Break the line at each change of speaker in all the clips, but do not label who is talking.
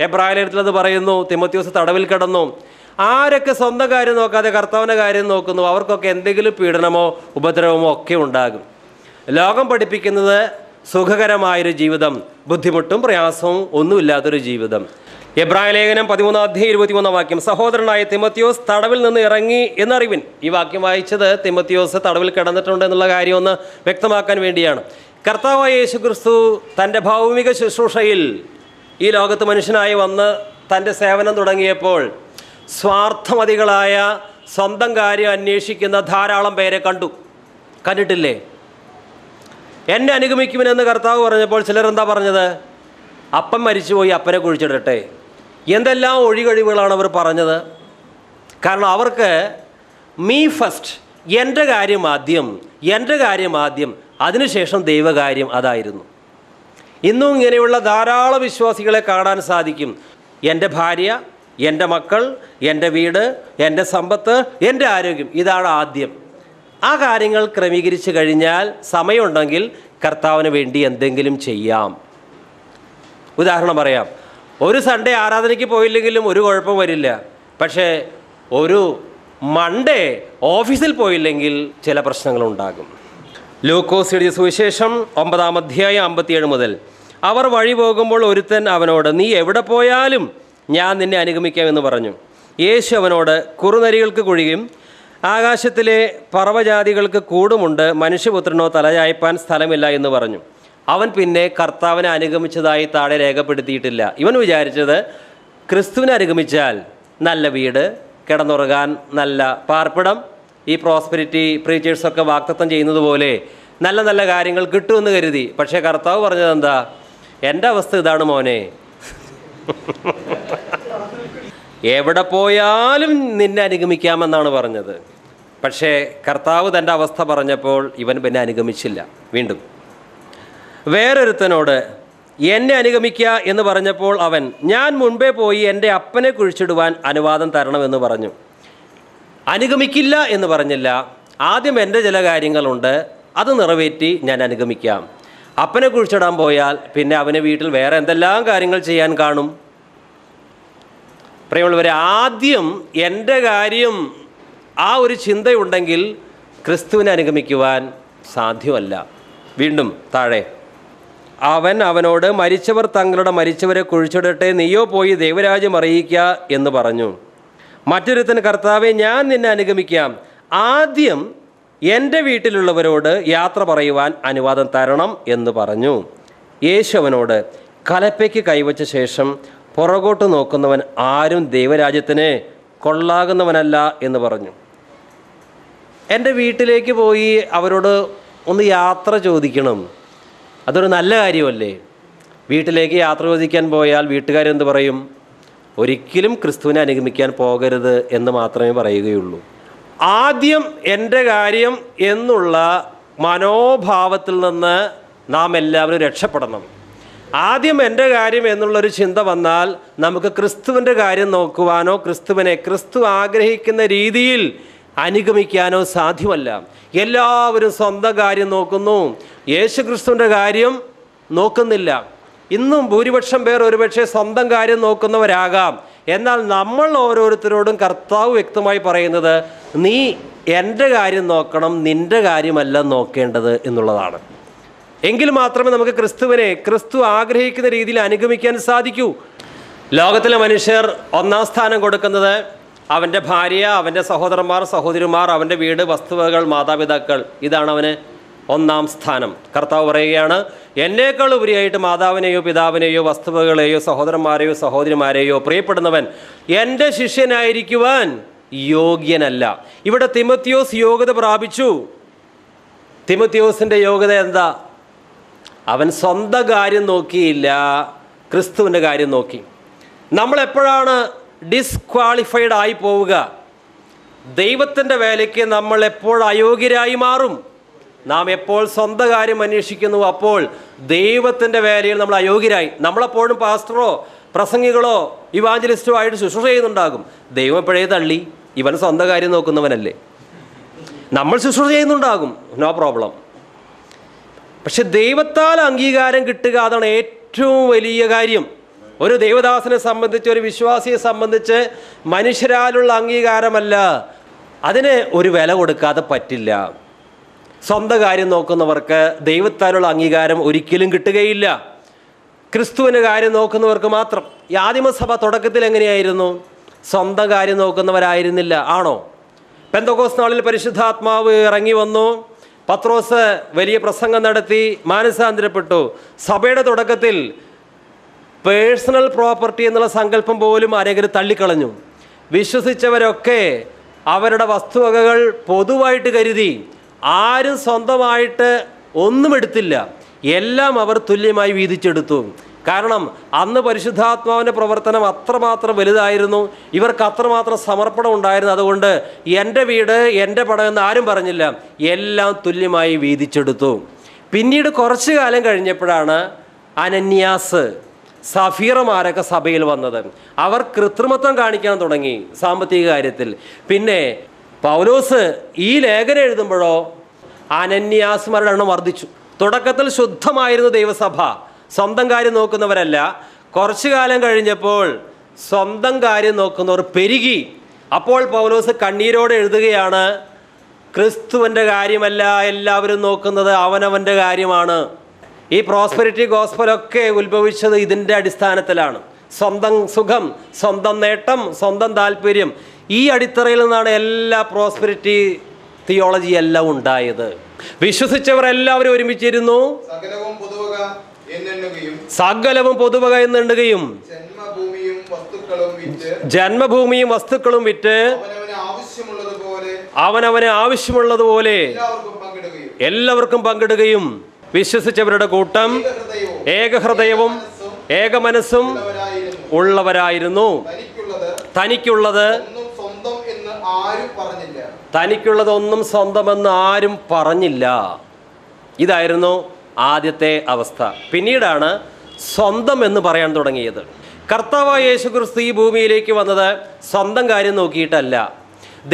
എബ്രായ ലേഖനത്തിൽ അത് പറയുന്നു. തിമോത്തിയോസ് തടവിൽ കിടന്നു. ആരൊക്കെ സ്വന്തം കാര്യം നോക്കാതെ കർത്താവിൻ്റെ കാര്യം നോക്കുന്നു അവർക്കൊക്കെ എന്തെങ്കിലും പീഡനമോ ഉപദ്രവമോ ഒക്കെ ഉണ്ടാകും. ലോകം പഠിപ്പിക്കുന്നത് സുഖകരമായൊരു ജീവിതം, ബുദ്ധിമുട്ടും പ്രയാസവും ഒന്നുമില്ലാത്തൊരു ജീവിതം. എബ്രായ ലേഖനം 13:23 സഹോദരനായ തിമോത്തിയോസ് തടവിൽ നിന്ന് ഇറങ്ങി എന്നറിവിൻ. ഈ വാക്യം വായിച്ചത് തിമോത്തിയോസ് തടവിൽ കിടന്നിട്ടുണ്ട് എന്നുള്ള കാര്യം ഒന്ന് വ്യക്തമാക്കാൻ വേണ്ടിയാണ്. കർത്താവായ യേശുക്രിസ്തു തൻ്റെ ഭൗമിക ശുശ്രൂഷയിൽ ഈ ലോകത്ത് മനുഷ്യനായി വന്ന് തൻ്റെ സേവനം തുടങ്ങിയപ്പോൾ സ്വാർത്ഥമതികളായ സ്വന്തം കാര്യം അന്വേഷിക്കുന്ന ധാരാളം പേരെ കണ്ടിട്ടില്ലേ? എന്നെ അനുഗമിക്കുമെന്ന് കർത്താവ് പറഞ്ഞപ്പോൾ ചിലരെന്താ പറഞ്ഞത്? അപ്പൻ മരിച്ചുപോയി, അപ്പനെ കുഴിച്ചിടട്ടെ. എന്തെല്ലാം ഒഴികഴിവുകളാണ് അവർ പറഞ്ഞത്. കാരണം അവർക്ക് മീ ഫസ്റ്റ്, എൻ്റെ കാര്യം ആദ്യം, അതിനുശേഷം ദൈവകാര്യം അതായിരുന്നു. ഇന്നും ഇങ്ങനെയുള്ള ധാരാളം വിശ്വാസികളെ കാണാൻ സാധിക്കും. എൻ്റെ ഭാര്യ, എൻ്റെ മക്കൾ, എൻ്റെ വീട്, എൻ്റെ സമ്പത്ത്, എൻ്റെ ആരോഗ്യം, ഇതാണ് ആദ്യം. ആ കാര്യങ്ങൾ ക്രമീകരിച്ച് കഴിഞ്ഞാൽ സമയമുണ്ടെങ്കിൽ കർത്താവിന് വേണ്ടി എന്തെങ്കിലും ചെയ്യാം. ഉദാഹരണം പറയാം. ഒരു സൺഡേ ആരാധനയ്ക്ക് പോയില്ലെങ്കിലും ഒരു കുഴപ്പം വരില്ല. പക്ഷേ ഒരു മൺഡേ ഓഫീസിൽ പോയില്ലെങ്കിൽ ചില പ്രശ്നങ്ങളുണ്ടാകും. ലൂക്കോസ് എഴുതിയ സുവിശേഷം 9:57 മുതൽ അവർ വഴി പോകുമ്പോൾ ഒരുത്തൻ അവനോട്, നീ എവിടെ പോയാലും ഞാൻ നിന്നെ അനുഗമിക്കാമെന്ന് പറഞ്ഞു. യേശു അവനോട്, കുറുനരികൾക്ക് കുഴിയും ആകാശത്തിലെ പറവജാതികൾക്ക് കൂടുമുണ്ട്, മനുഷ്യപുത്രനോ തലചായ്പാൻ സ്ഥലമില്ല എന്ന് പറഞ്ഞു. അവൻ പിന്നെ കർത്താവിനെ അനുഗമിച്ചതായി താഴെ രേഖപ്പെടുത്തിയിട്ടില്ല. ഇവൻ വിചാരിച്ചത് ക്രിസ്തുവിനെ അനുഗമിച്ചാൽ നല്ല വീട്, കിടന്നുറങ്ങാൻ നല്ല പാർപ്പിടം, ഈ പ്രോസ്പെരിറ്റി പ്രീച്ചേഴ്സൊക്കെ വാഗ്ദത്തം ചെയ്യുന്നത് പോലെ നല്ല നല്ല കാര്യങ്ങൾ കിട്ടുമെന്ന് കരുതി. പക്ഷേ കർത്താവ് പറഞ്ഞത് എന്താ? എൻ്റെ അവസ്ഥ ഇതാണ് മോനെ, എവിടെ പോയാലും നിന്നെ അനുഗമിക്കാമെന്നാണ് പറഞ്ഞത്. പക്ഷേ കർത്താവ് തൻ്റെ അവസ്ഥ പറഞ്ഞപ്പോൾ ഇവൻ പിന്നെ അനുഗമിച്ചില്ല. വീണ്ടും വേറൊരുത്തനോട് എന്നെ അനുഗമിക്കുക എന്ന് പറഞ്ഞപ്പോൾ അവൻ, ഞാൻ മുൻപേ പോയി എൻ്റെ അപ്പനെ കുഴിച്ചിടുവാൻ അനുവാദം തരണമെന്ന് പറഞ്ഞു. അനുഗമിക്കില്ല എന്ന് പറഞ്ഞില്ല. ആദ്യം എൻ്റെ ചില കാര്യങ്ങളുണ്ട്, അത് നിറവേറ്റി ഞാൻ അനുഗമിക്കാം. അപ്പനെ കുഴിച്ചിടാൻ പോയാൽ പിന്നെ അവന് വീട്ടിൽ വേറെ എന്തെല്ലാം കാര്യങ്ങൾ ചെയ്യാൻ കാണും. പ്രിയമുള്ളവരെ, ആദ്യം എൻ്റെ കാര്യം, ആ ഒരു ചിന്തയുണ്ടെങ്കിൽ ക്രിസ്തുവിനെ അനുഗമിക്കുവാൻ സാധ്യമല്ല. വീണ്ടും താഴെ അവൻ അവനോട്, മരിച്ചവർ തങ്ങളുടെ മരിച്ചവരെ കുഴിച്ചിടട്ടെ, നീയോ പോയി ദൈവരാജ്യം അറിയിക്കുക എന്ന് പറഞ്ഞു. മറ്റൊരുത്തൻ, കർത്താവെ ഞാൻ നിന്നെ അനുഗമിക്കാം, ആദ്യം എൻ്റെ വീട്ടിലുള്ളവരോട് യാത്ര പറയുവാൻ അനുവാദം തരണം എന്ന് പറഞ്ഞു. യേശു അവനോട്, കലപ്പയ്ക്ക് കൈവച്ച ശേഷം പുറകോട്ട് നോക്കുന്നവൻ ആരും ദൈവരാജ്യത്തിന് കൊള്ളാകുന്നവനല്ല എന്ന് പറഞ്ഞു. എൻ്റെ വീട്ടിലേക്ക് പോയി അവരോട് ഒന്ന് യാത്ര ചോദിക്കണം, അതൊരു നല്ല കാര്യമല്ലേ? വീട്ടിലേക്ക് യാത്ര ചോദിക്കാൻ പോയാൽ വീട്ടുകാരെന്ത് പറയും? ഒരിക്കലും ക്രിസ്തുവിനെ അനുഗമിക്കാൻ പോകരുത് എന്ന് മാത്രമേ പറയുകയുള്ളൂ. ആദ്യം എൻ്റെ കാര്യം എന്നുള്ള മനോഭാവത്തിൽ നിന്ന് നാം എല്ലാവരും രക്ഷപ്പെടണം. ആദ്യം എൻ്റെ കാര്യം എന്നുള്ളൊരു ചിന്ത വന്നാൽ നമുക്ക് ക്രിസ്തുവിൻ്റെ കാര്യം നോക്കുവാനോ ക്രിസ്തു ആഗ്രഹിക്കുന്ന രീതിയിൽ അനുഗമിക്കാനോ സാധ്യമല്ല. എല്ലാവരും സ്വന്തം കാര്യം നോക്കുന്നു, യേശു ക്രിസ്തുവിൻ്റെ കാര്യം നോക്കുന്നില്ല. ഇന്നും ഭൂരിപക്ഷം പേർ ഒരുപക്ഷെ സ്വന്തം കാര്യം നോക്കുന്നവരാകാം. എന്നാൽ നമ്മൾ ഓരോരുത്തരോടും കർത്താവ് വ്യക്തമായി പറയുന്നത്, നീ എൻ്റെ കാര്യം നോക്കണം, നിൻ്റെ കാര്യമല്ല നോക്കേണ്ടത് എന്നുള്ളതാണ്. എങ്കിൽ മാത്രമേ നമുക്ക് ക്രിസ്തു ആഗ്രഹിക്കുന്ന രീതിയിൽ അനുഗമിക്കാൻ സാധിക്കൂ. ലോകത്തിലെ മനുഷ്യർ ഒന്നാം സ്ഥാനം കൊടുക്കുന്നത് അവൻ്റെ ഭാര്യ, അവൻ്റെ സഹോദരന്മാർ, സഹോദരിമാർ, അവൻ്റെ വീട്, വസ്തുവകൾ, മാതാപിതാക്കൾ, ഇതാണ് അവന് ഒന്നാം സ്ഥാനം. കർത്താവ് പറയുകയാണ്, എന്നേക്കാൾ ഉപരിയായിട്ട് മാതാവിനെയോ പിതാവിനെയോ വസ്തുവകളെയോ സഹോദരന്മാരെയോ സഹോദരിമാരെയോ പ്രിയപ്പെടുന്നവൻ എൻ്റെ ശിഷ്യനായിരിക്കുവാൻ യോഗ്യനല്ല. ഇവിടെ തിമോത്തിയോസ് യോഗ്യത പ്രാപിച്ചു. തിമോത്തിയോസിൻ്റെ യോഗ്യത എന്താ? അവൻ സ്വന്തം കാര്യം നോക്കിയില്ല, ക്രിസ്തുവിൻ്റെ കാര്യം നോക്കി. നമ്മളെപ്പോഴാണ് ഡിസ്ക്വാളിഫൈഡ് ആയി പോവുക? ദൈവത്തിൻ്റെ വേലയ്ക്ക് നമ്മൾ എപ്പോൾ അയോഗ്യരായി മാറും? നാം എപ്പോൾ സ്വന്തം കാര്യം അന്വേഷിക്കുന്നു, അപ്പോൾ ദൈവത്തിൻ്റെ വേലയിൽ നമ്മൾ അയോഗ്യരായി. നമ്മളെപ്പോഴും പാസ്റ്ററോ പ്രസംഗികളോ ഇവാഞ്ചലിസ്റ്റോ ആയിട്ട് ശുശ്രൂഷ ചെയ്യുന്നുണ്ടാകും. ദൈവം എപ്പോഴേ തള്ളി, ഇവൻ സ്വന്തം കാര്യം നോക്കുന്നവനല്ലേ. നമ്മൾ ശുശ്രൂഷ ചെയ്യുന്നുണ്ടാകും, നോ പ്രോബ്ലം. പക്ഷെ ദൈവത്താൽ അംഗീകാരം കിട്ടുക, അതാണ് ഏറ്റവും വലിയ കാര്യം. ഒരു ദൈവദാസനെ സംബന്ധിച്ച്, ഒരു വിശ്വാസിയെ സംബന്ധിച്ച് മനുഷ്യരാലുള്ള അംഗീകാരമല്ല. അതിന് ഒരു വില കൊടുക്കാതെ പറ്റില്ല. സ്വന്തം കാര്യം നോക്കുന്നവർക്ക് ദൈവത്താലുള്ള അംഗീകാരം ഒരിക്കലും കിട്ടുകയില്ല. ക്രിസ്തുവിൻ്റെ കാര്യം നോക്കുന്നവർക്ക് മാത്രം. ഈ ആദിമസഭ തുടക്കത്തിൽ എങ്ങനെയായിരുന്നു? സ്വന്തം കാര്യം നോക്കുന്നവരായിരുന്നില്ല, ആണോ? പെന്തക്കോസ്ത് നാളിൽ പരിശുദ്ധാത്മാവ് ഇറങ്ങി വന്നു. പത്രോസ് വലിയ പ്രസംഗം നടത്തി, മാനസാന്തരപ്പെട്ടു. സഭയുടെ തുടക്കത്തിൽ പേഴ്സണൽ പ്രോപ്പർട്ടി എന്നുള്ള സങ്കല്പം പോലും അനേകർ തള്ളിക്കളഞ്ഞു. വിശ്വസിച്ചവരൊക്കെ അവരുടെ വസ്തുവകകൾ പൊതുവായിട്ട് കരുതി. ആരും സ്വന്തമായിട്ട് ഒന്നും എടുത്തില്ല, എല്ലാം അവർ തുല്യമായി വീതിച്ചെടുത്തു. കാരണം അന്ന് പരിശുദ്ധാത്മാവിൻ്റെ പ്രവർത്തനം അത്രമാത്രം വലുതായിരുന്നു, ഇവർക്ക് അത്രമാത്രം സമർപ്പണം ഉണ്ടായിരുന്നു. അതുകൊണ്ട് എൻ്റെ വീട്, എൻ്റെ പണം എന്ന് ആരും പറഞ്ഞില്ല, എല്ലാം തുല്യമായി വീതിച്ചെടുത്തു. പിന്നീട് കുറച്ചു കാലം കഴിഞ്ഞപ്പോഴാണ് അനന്യാസ്, സഫീറമാരൊക്കെ സഭയിൽ വന്നത്. അവർ കൃത്രിമത്വം കാണിക്കാൻ തുടങ്ങി സാമ്പത്തിക കാര്യത്തിൽ. പിന്നെ പൗലോസ് ഈ ലേഖനം എഴുതുമ്പോഴോ അനന്യാസ്മാരുടെ എണ്ണം വർദ്ധിച്ചു. തുടക്കത്തിൽ ശുദ്ധമായിരുന്നു ദൈവസഭ, സ്വന്തം കാര്യം നോക്കുന്നവരല്ല. കുറച്ചു കാലം കഴിഞ്ഞപ്പോൾ സ്വന്തം കാര്യം നോക്കുന്നവർ പെരുകി. അപ്പോൾ പൗലോസ് കണ്ണീരോടെ എഴുതുകയാണ്, ക്രിസ്തുവിൻ്റെ കാര്യമല്ല എല്ലാവരും നോക്കുന്നത്, അവനവൻ്റെ കാര്യമാണ്. ഈ പ്രോസ്പെരിറ്റി ഗോസ്പലൊക്കെ ഉത്ഭവിച്ചത് ഇതിൻ്റെ അടിസ്ഥാനത്തിലാണ്. സ്വന്തം സുഖം, സ്വന്തം നേട്ടം, സ്വന്തം താല്പര്യം, ഈ അടിത്തറയിൽ നിന്നാണ് എല്ലാ പ്രോസ്പെരിറ്റി തിയോളജി എല്ലാം ഉണ്ടായത്. വിശ്വസിച്ചവർ എല്ലാവരും ഒരുമിച്ചിരുന്നു, സകലവും പൊതുവക എന്നെണ്ണുകയും ജന്മഭൂമിയും വസ്തുക്കളും വിറ്റ് അവനവന് ആവശ്യമുള്ളതുപോലെ എല്ലാവർക്കും പങ്കിടുകയും വിശ്വസിച്ചവരുടെ കൂട്ടം ഏകഹൃദയവും ഏകമനസ്സും ഉള്ളവരായിരുന്നു. തനിക്കുള്ളതൊന്നും സ്വന്തമെന്ന് ആരും പറഞ്ഞില്ല. ഇതായിരുന്നു ആദ്യത്തെ അവസ്ഥ. പിന്നീടാണ് സ്വന്തം എന്ന് പറയാൻ തുടങ്ങിയത്. കർത്താവായ യേശുക്രിസ്തു ഈ ഭൂമിയിലേക്ക് വന്നത് സ്വന്തം കാര്യം നോക്കിയിട്ടല്ല.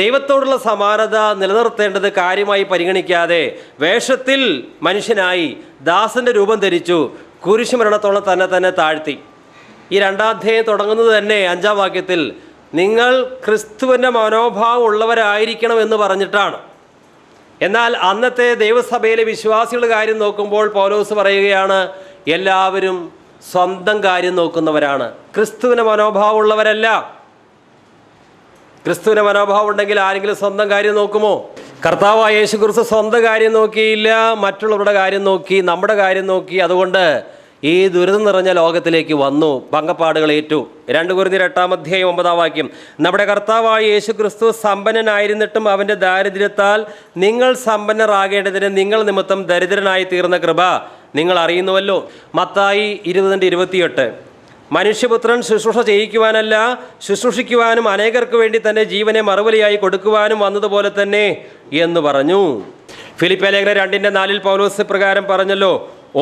ദൈവത്തോടുള്ള സമാനത നിലനിർത്തേണ്ടത് കാര്യമായി പരിഗണിക്കാതെ വേഷത്തിൽ മനുഷ്യനായി ദാസന്റെ രൂപം ധരിച്ചു, കുരിശുമരണത്തോളം തന്നെ താഴ്ത്തി. ഈ 2-ാം അധ്യായം തുടങ്ങുന്നത് തന്നെ 5-ാം വാക്യത്തിൽ നിങ്ങൾ ക്രിസ്തുവിൻ്റെ മനോഭാവം ഉള്ളവരായിരിക്കണം എന്ന് പറഞ്ഞിട്ടാണ്. എന്നാൽ അന്നത്തെ ദൈവസഭയിലെ വിശ്വാസികളുടെ കാര്യം നോക്കുമ്പോൾ പൗലോസ് പറയുകയാണ്, എല്ലാവരും സ്വന്തം കാര്യം നോക്കുന്നവരാണ്, ക്രിസ്തുവിൻ്റെ മനോഭാവം ഉള്ളവരല്ല. ക്രിസ്തുവിൻ്റെ മനോഭാവം ഉണ്ടെങ്കിൽ ആരെങ്കിലും സ്വന്തം കാര്യം നോക്കുമോ? കർത്താവായ യേശുക്രിസ്തു സ്വന്തം കാര്യം നോക്കിയില്ല, മറ്റുള്ളവരുടെ കാര്യം നോക്കി, നമ്മുടെ കാര്യം നോക്കി. അതുകൊണ്ട് ഈ ദുരിതം നിറഞ്ഞ ലോകത്തിലേക്ക് വന്നു, പങ്കപ്പാടുകൾ ഏറ്റു. 2 കൊരിന്ത്യർ 8-ാം അധ്യായം 9-ാം വാക്യം, നമ്മുടെ കർത്താവായ യേശുക്രിസ്തു സമ്പന്നനായിരുന്നിട്ടും അവൻ്റെ ദാരിദ്ര്യത്താൽ നിങ്ങൾ സമ്പന്നരാകേണ്ടതിന് നിങ്ങൾ നിമിത്തം ദരിദ്രനായി തീർന്ന കൃപ നിങ്ങൾ അറിയുന്നുവല്ലോ. മത്തായി 20:28, മനുഷ്യപുത്രൻ ശുശ്രൂഷ ചെയ്യിക്കുവാനല്ല ശുശ്രൂഷിക്കുവാനും അനേകർക്ക് വേണ്ടി തന്നെ ജീവനെ മറുപടിയായി കൊടുക്കുവാനും വന്നതുപോലെ തന്നെ എന്ന് പറഞ്ഞു. ഫിലിപ്പിയ ലേഖനം 2:4 പൗലോസ് പ്രകാരം പറഞ്ഞല്ലോ,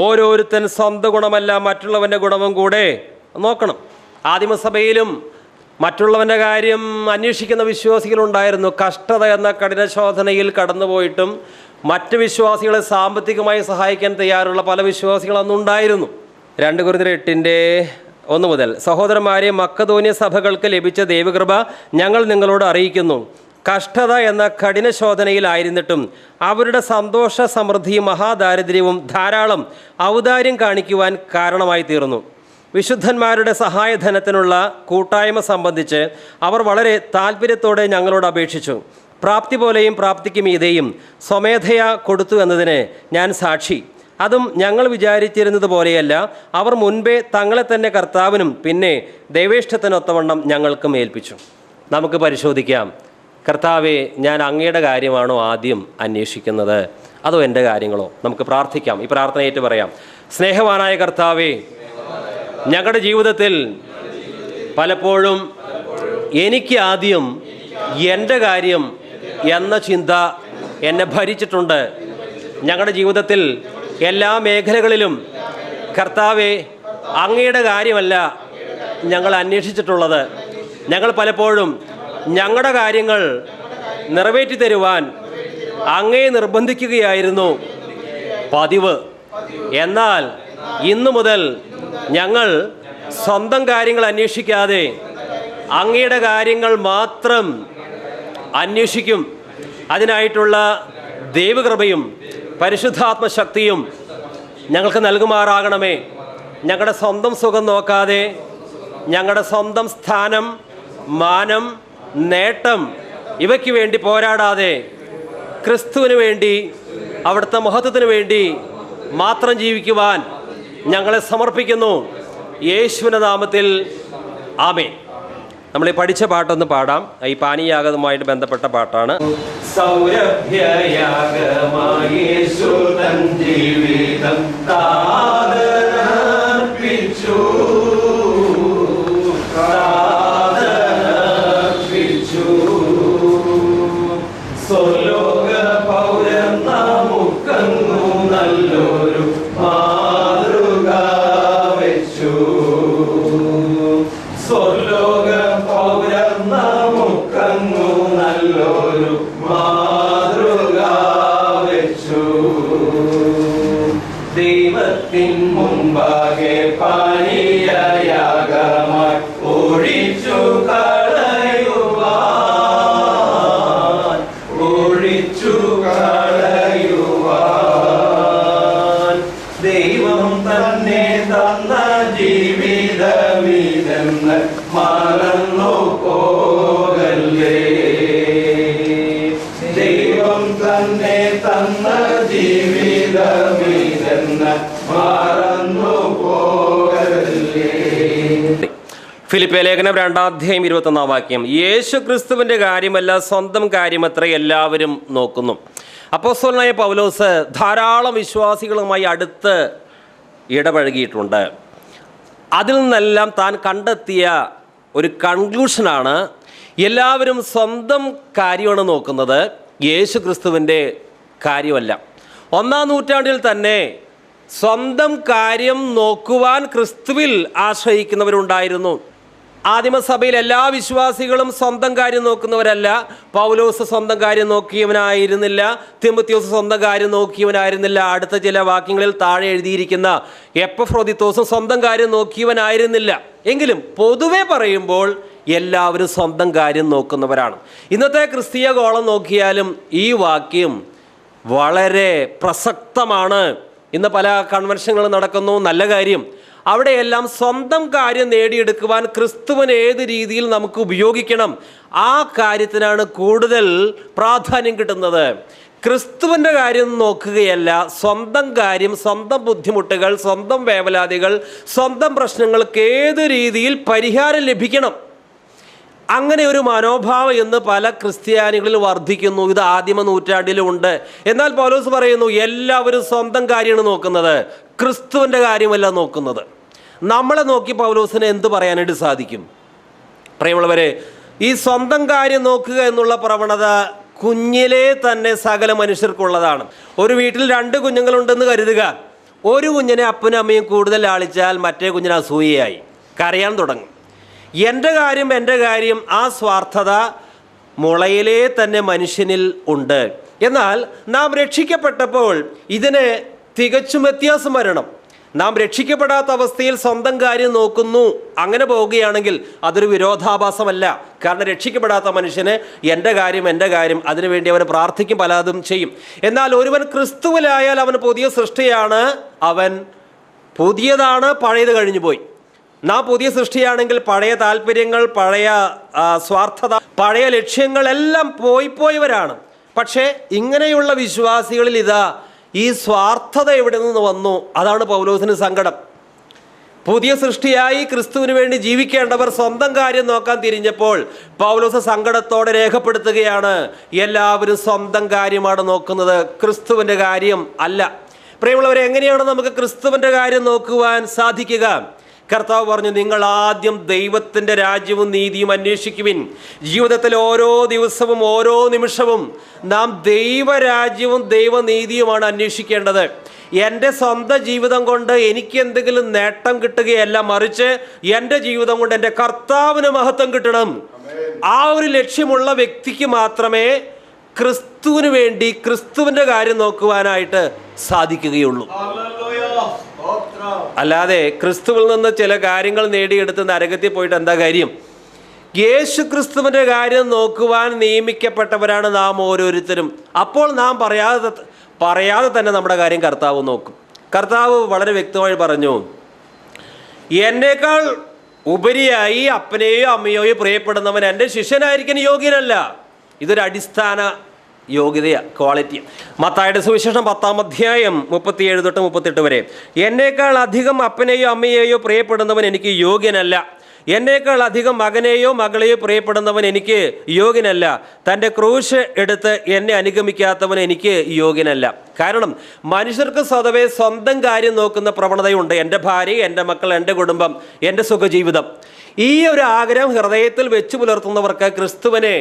ഓരോരുത്തൻ സ്വന്തം ഗുണമല്ല മറ്റുള്ളവൻ്റെ ഗുണവും കൂടെ നോക്കണം. ആദിമസഭയിലും മറ്റുള്ളവൻ്റെ കാര്യം അന്വേഷിക്കുന്ന വിശ്വാസികളുണ്ടായിരുന്നു. കഷ്ടത എന്ന കഠിനശോധനയിൽ കടന്നുപോയിട്ടും മറ്റ് വിശ്വാസികളെ സാമ്പത്തികമായി സഹായിക്കാൻ തയ്യാറുള്ള പല വിശ്വാസികൾ അന്നുണ്ടായിരുന്നു. 2 കൊരിന്ത്യർ 8:1 മുതൽ, സഹോദരന്മാരെ, മക്കദോന്യ സഭകൾക്ക് ലഭിച്ച ദൈവകൃപ ഞങ്ങൾ നിങ്ങളോട് അറിയിക്കുന്നു. കഷ്ടത എന്ന കഠിനശോധനയിലായിരുന്നിട്ടും അവരുടെ സന്തോഷ സമൃദ്ധിയും മഹാദാരിദ്ര്യവും ധാരാളം ഔദാര്യം കാണിക്കുവാൻ കാരണമായി തീർന്നു. വിശുദ്ധന്മാരുടെ സഹായധനത്തിനുള്ള കൂട്ടായ്മ സംബന്ധിച്ച് അവർ വളരെ താല്പര്യത്തോടെ ഞങ്ങളോട് അപേക്ഷിച്ചു. പ്രാപ്തി പോലെയും പ്രാപ്തിക്ക് മീതെയും സ്വമേധയാ കൊടുത്തു എന്നതിന് ഞാൻ സാക്ഷി. അതും ഞങ്ങൾ വിചാരിച്ചിരുന്നത് പോലെയല്ല, അവർ മുൻപേ തങ്ങളെ തന്നെ കർത്താവിനും പിന്നെ ദൈവേഷ്ടത്തിനൊത്തവണ്ണം ഞങ്ങൾക്കും ഏൽപ്പിച്ചു. നമുക്ക് പരിശോധിക്കാം, കർത്താവേ, ഞാൻ അങ്ങയുടെ കാര്യമാണോ ആദ്യം അന്വേഷിക്കുന്നത്, അതോ എൻ്റെ കാര്യങ്ങളോ? നമുക്ക് പ്രാർത്ഥിക്കാം. ഈ പ്രാർത്ഥനയായിട്ട് പറയാം. സ്നേഹവാനായ കർത്താവേ, ഞങ്ങളുടെ ജീവിതത്തിൽ പലപ്പോഴും എനിക്ക് ആദ്യം എൻ്റെ കാര്യം എന്ന ചിന്ത എന്നെ ഭരിച്ചിട്ടുണ്ട്. ഞങ്ങളുടെ ജീവിതത്തിൽ എല്ലാ മേഖലകളിലും കർത്താവേ, അങ്ങയുടെ കാര്യമല്ല ഞങ്ങൾ അന്വേഷിച്ചിട്ടുള്ളത്. ഞങ്ങൾ പലപ്പോഴും ഞങ്ങളുടെ കാര്യങ്ങൾ നിറവേറ്റി തരുവാൻ അങ്ങയെ നിർബന്ധിക്കുകയായിരുന്നു പതിവ്. എന്നാൽ ഇന്നു മുതൽ ഞങ്ങൾ സ്വന്തം കാര്യങ്ങൾ അന്വേഷിക്കാതെ അങ്ങയുടെ കാര്യങ്ങൾ മാത്രം അന്വേഷിക്കും. അതിനായിട്ടുള്ള ദൈവകൃപയും പരിശുദ്ധാത്മ ശക്തിയും ഞങ്ങൾക്ക് നൽകുമാറാകണമേ. ഞങ്ങളുടെ സ്വന്തം സുഖം നോക്കാതെ, ഞങ്ങളുടെ സ്വന്തം സ്ഥാനം, മാനം, നേട്ടം ഇവയ്ക്ക് വേണ്ടി പോരാടാതെ ക്രിസ്തുവിന് വേണ്ടി, അവിടുത്തെ മഹത്വത്തിന് വേണ്ടി മാത്രം ജീവിക്കുവാൻ ഞങ്ങളെ സമർപ്പിക്കുന്നു. യേശുവിൻ്റെ നാമത്തിൽ ആമേൻ. നമ്മൾ ഈ പഠിച്ച പാട്ടൊന്ന് പാടാം. ഈ പാനീയാഗവുമായിട്ട് ബന്ധപ്പെട്ട പാട്ടാണ്. സൗരഭ്യയാഗമായേശു തൻ ജീവിതം താതനർപ്പിച്ചു, സ്വർലോക പൗരൻ നമുക്കങ്ങു നല്ലൊരു മാതൃക വെച്ചു. സ്വർലോക പൗരൻ നമുക്കങ്ങു നല്ലൊരു മാതൃക വെച്ചു. ദൈവത്തിൻ മുമ്പാകെ പാനീയയാഗമായി ഒഴിച്ചു കളയുവാൻ, ഒഴിച്ചു കളയുവാൻ ദൈവം തന്നെ തന്ന ജീവിതമിതെന്ന് മറന്നു പോകല്ലേ. ദൈവം തന്നെ തന്ന ജീവിതമിതെന്ന് മറന്നു പോകല്ലേ. ഫിലിപ്പിയ ലേഖനം 2:21 യേശു ക്രിസ്തുവിൻ്റെ കാര്യമല്ല സ്വന്തം കാര്യമത്ര എല്ലാവരും നോക്കുന്നു. അപ്പോസ്തലനായ പൗലോസ് ധാരാളം വിശ്വാസികളുമായി അടുത്ത് ഇടപഴകിയിട്ടുണ്ട്. അതിൽ നിന്നെല്ലാം താൻ കണ്ടെത്തിയ ഒരു കൺക്ലൂഷനാണ്, എല്ലാവരും സ്വന്തം കാര്യമാണ് നോക്കുന്നത്, യേശു ക്രിസ്തുവിൻ്റെ കാര്യമല്ല. 1-ാം നൂറ്റാണ്ടിൽ തന്നെ സ്വന്തം കാര്യം നോക്കുവാൻ ക്രിസ്തുവിൽ ആശ്രയിക്കുന്നവരുണ്ടായിരുന്നു. ആദിമസഭയിൽ എല്ലാ വിശ്വാസികളും സ്വന്തം കാര്യം നോക്കുന്നവരല്ല. പൗലോസ് സ്വന്തം കാര്യം നോക്കിയവനായിരുന്നില്ല, തിമോത്തിയോസ് സ്വന്തം കാര്യം നോക്കിയവനായിരുന്നില്ല. അടുത്ത ചില വാക്യങ്ങളിൽ താഴെ എഴുതിയിരിക്കുന്ന എപ്പഫ്രോദിത്തോസും സ്വന്തം കാര്യം നോക്കിയവനായിരുന്നില്ല. എങ്കിലും പൊതുവെ പറയുമ്പോൾ എല്ലാവരും സ്വന്തം കാര്യം നോക്കുന്നവരാണ്. ഇന്നത്തെ ക്രിസ്തീയ ഗോളം നോക്കിയാലും ഈ വാക്യം വളരെ പ്രസക്തമാണ്. ഇന്ന് പല കൺവെൻഷനുകളും നടക്കുന്നു, നല്ല കാര്യം. അവിടെയെല്ലാം സ്വന്തം കാര്യം നേടിയെടുക്കുവാൻ ക്രിസ്തുവിനെ ഏത് രീതിയിൽ നമുക്ക് ഉപയോഗിക്കണം, ആ കാര്യത്തിനാണ് കൂടുതൽ പ്രാധാന്യം കിട്ടുന്നത്. ക്രിസ്തുവിൻ്റെ കാര്യം നോക്കുകയല്ല, സ്വന്തം കാര്യം, സ്വന്തം ബുദ്ധിമുട്ടുകൾ, സ്വന്തം വേവലാതികൾ, സ്വന്തം പ്രശ്നങ്ങൾക്ക് ഏത് രീതിയിൽ പരിഹാരം ലഭിക്കണം, അങ്ങനെ ഒരു മനോഭാവം ഇന്ന് പല ക്രിസ്ത്യാനികളിൽ വർദ്ധിക്കുന്നു. ഇത് ആദിമ നൂറ്റാണ്ടിലുമുണ്ട്. എന്നാൽ പൗലോസ് പറയുന്നു എല്ലാവരും സ്വന്തം കാര്യമാണ് നോക്കുന്നത്, ക്രിസ്തുവിൻ്റെ കാര്യമല്ല നോക്കുന്നത്. നമ്മളെ നോക്കി പൗലോസിന് എന്ത് പറയാനായിട്ട് സാധിക്കും? പ്രിയമുള്ളവരെ, ഈ സ്വന്തം കാര്യം നോക്കുക എന്നുള്ള പ്രവണത കുഞ്ഞിലേ തന്നെ സകല മനുഷ്യർക്കുള്ളതാണ്. ഒരു വീട്ടിൽ 2 കുഞ്ഞുങ്ങളുണ്ടെന്ന് കരുതുക. ഒരു കുഞ്ഞിനെ അപ്പനും അമ്മയും കൂടുതൽ ലാളിച്ചാൽ മറ്റേ കുഞ്ഞിന് അസൂയയായി കരയാൻ തുടങ്ങും. എൻ്റെ കാര്യം, ആ സ്വാർത്ഥത മുളയിലേ തന്നെ മനുഷ്യനിൽ ഉണ്ട്. എന്നാൽ നാം രക്ഷിക്കപ്പെട്ടപ്പോൾ ഇതിന് തികച്ചും വ്യത്യാസം വരണം. നാം രക്ഷിക്കപ്പെടാത്ത അവസ്ഥയിൽ സ്വന്തം കാര്യം നോക്കുന്നു, അങ്ങനെ പോവുകയാണെങ്കിൽ അതൊരു വിരോധാഭാസമല്ല. കാരണം രക്ഷിക്കപ്പെടാത്ത മനുഷ്യന് എൻ്റെ കാര്യം, അതിനുവേണ്ടി അവൻ പ്രാർത്ഥിക്കും, പലതും ചെയ്യും. എന്നാൽ ഒരുവൻ ക്രിസ്തുവിലായാൽ അവൻ പുതിയ സൃഷ്ടിയാണ്, അവൻ പുതിയതാണ്, പഴയത് കഴിഞ്ഞു പോയി. നാം പുതിയ സൃഷ്ടിയാണെങ്കിൽ പഴയ താല്പര്യങ്ങൾ, പഴയ സ്വാർത്ഥത, പഴയ ലക്ഷ്യങ്ങളെല്ലാം പോയവരാണ്. പക്ഷേ ഇങ്ങനെയുള്ള വിശ്വാസികളിൽ ഇതാ ഈ സ്വാർത്ഥത എവിടെ നിന്ന് വന്നു? അതാണ് പൗലോസിന് സങ്കടം. പുതിയ സൃഷ്ടിയായി ക്രിസ്തുവിന് വേണ്ടി ജീവിക്കേണ്ടവർ സ്വന്തം കാര്യം നോക്കാൻ തിരിഞ്ഞപ്പോൾ പൗലോസ് സങ്കടത്തോടെ രേഖപ്പെടുത്തുകയാണ്, എല്ലാവരും സ്വന്തം കാര്യമാണ് നോക്കുന്നത്, ക്രിസ്തുവിൻ്റെ കാര്യം അല്ല. പ്രിയമുള്ളവരെ, എങ്ങനെയാണ് നമുക്ക് ക്രിസ്തുവിൻ്റെ കാര്യം നോക്കുവാൻ സാധിക്കുക? കർത്താവ് പറഞ്ഞു, നിങ്ങൾ ആദ്യം ദൈവത്തിൻ്റെ രാജ്യവും നീതിയും അന്വേഷിക്കുവിൻ. ജീവിതത്തിൽ ഓരോ ദിവസവും ഓരോ നിമിഷവും നാം ദൈവരാജ്യവും ദൈവനീതിയുമാണ് അന്വേഷിക്കേണ്ടത്. എൻ്റെ സ്വന്തം ജീവിതം കൊണ്ട് എനിക്ക് എന്തെങ്കിലും നേട്ടം കിട്ടുകയല്ല, മറിച്ച് എൻ്റെ ജീവിതം കൊണ്ട് എൻ്റെ കർത്താവിന് മഹത്വം കിട്ടണം. ആ ഒരു ലക്ഷ്യമുള്ള വ്യക്തിക്ക് മാത്രമേ ക്രിസ്തുവിന് വേണ്ടി ക്രിസ്തുവിൻ്റെ കാര്യം നോക്കുവാനായിട്ട് സാധിക്കുകയുള്ളൂ. അല്ലാതെ ക്രിസ്തുവിൽ നിന്ന് ചില കാര്യങ്ങൾ നേടിയെടുത്ത് നരകത്തിൽ പോയിട്ട് എന്താ കാര്യം? യേശു ക്രിസ്തുവിൻ്റെ കാര്യം നോക്കുവാൻ നിയമിക്കപ്പെട്ടവരാണ് നാം ഓരോരുത്തരും. അപ്പോൾ നാം പറയാതെ തന്നെ നമ്മുടെ കാര്യം കർത്താവ് നോക്കും. കർത്താവ് വളരെ വ്യക്തമായി പറഞ്ഞു, എന്നേക്കാൾ ഉപരിയായി അപ്പനെയോ അമ്മയോ പ്രിയപ്പെടുന്നവൻ എൻ്റെ ശിഷ്യനായിരിക്കാൻ യോഗ്യനല്ല. ഇതൊരു അടിസ്ഥാന യോഗ്യതയാണ്, ക്വാളിറ്റി. മത്തായിയുടെ സുവിശേഷം 10-ാം അധ്യായം 37 തൊട്ട് 38 വരെ, എന്നേക്കാൾ അധികം അപ്പനെയോ അമ്മയെയോ പ്രിയപ്പെടുന്നവൻ എനിക്ക് യോഗ്യനല്ല. എന്നേക്കാൾ അധികം മകനെയോ മകളെയോ പ്രിയപ്പെടുന്നവൻ എനിക്ക് യോഗ്യനല്ല. തൻ്റെ ക്രൂശ് എടുത്ത് എന്നെ അനുഗമിക്കാത്തവൻ എനിക്ക് യോഗ്യനല്ല. കാരണം മനുഷ്യർക്ക് സ്വതവേ സ്വന്തം കാര്യം നോക്കുന്ന പ്രവണതയുണ്ട്. എൻ്റെ ഭാര്യ, എൻ്റെ മക്കൾ, എൻ്റെ കുടുംബം, എൻ്റെ സുഖജീവിതം. ഈ ഒരു ആഗ്രഹം ഹൃദയത്തിൽ വെച്ച് പുലർത്തുന്നവർക്ക് ക്രിസ്തുവിനെ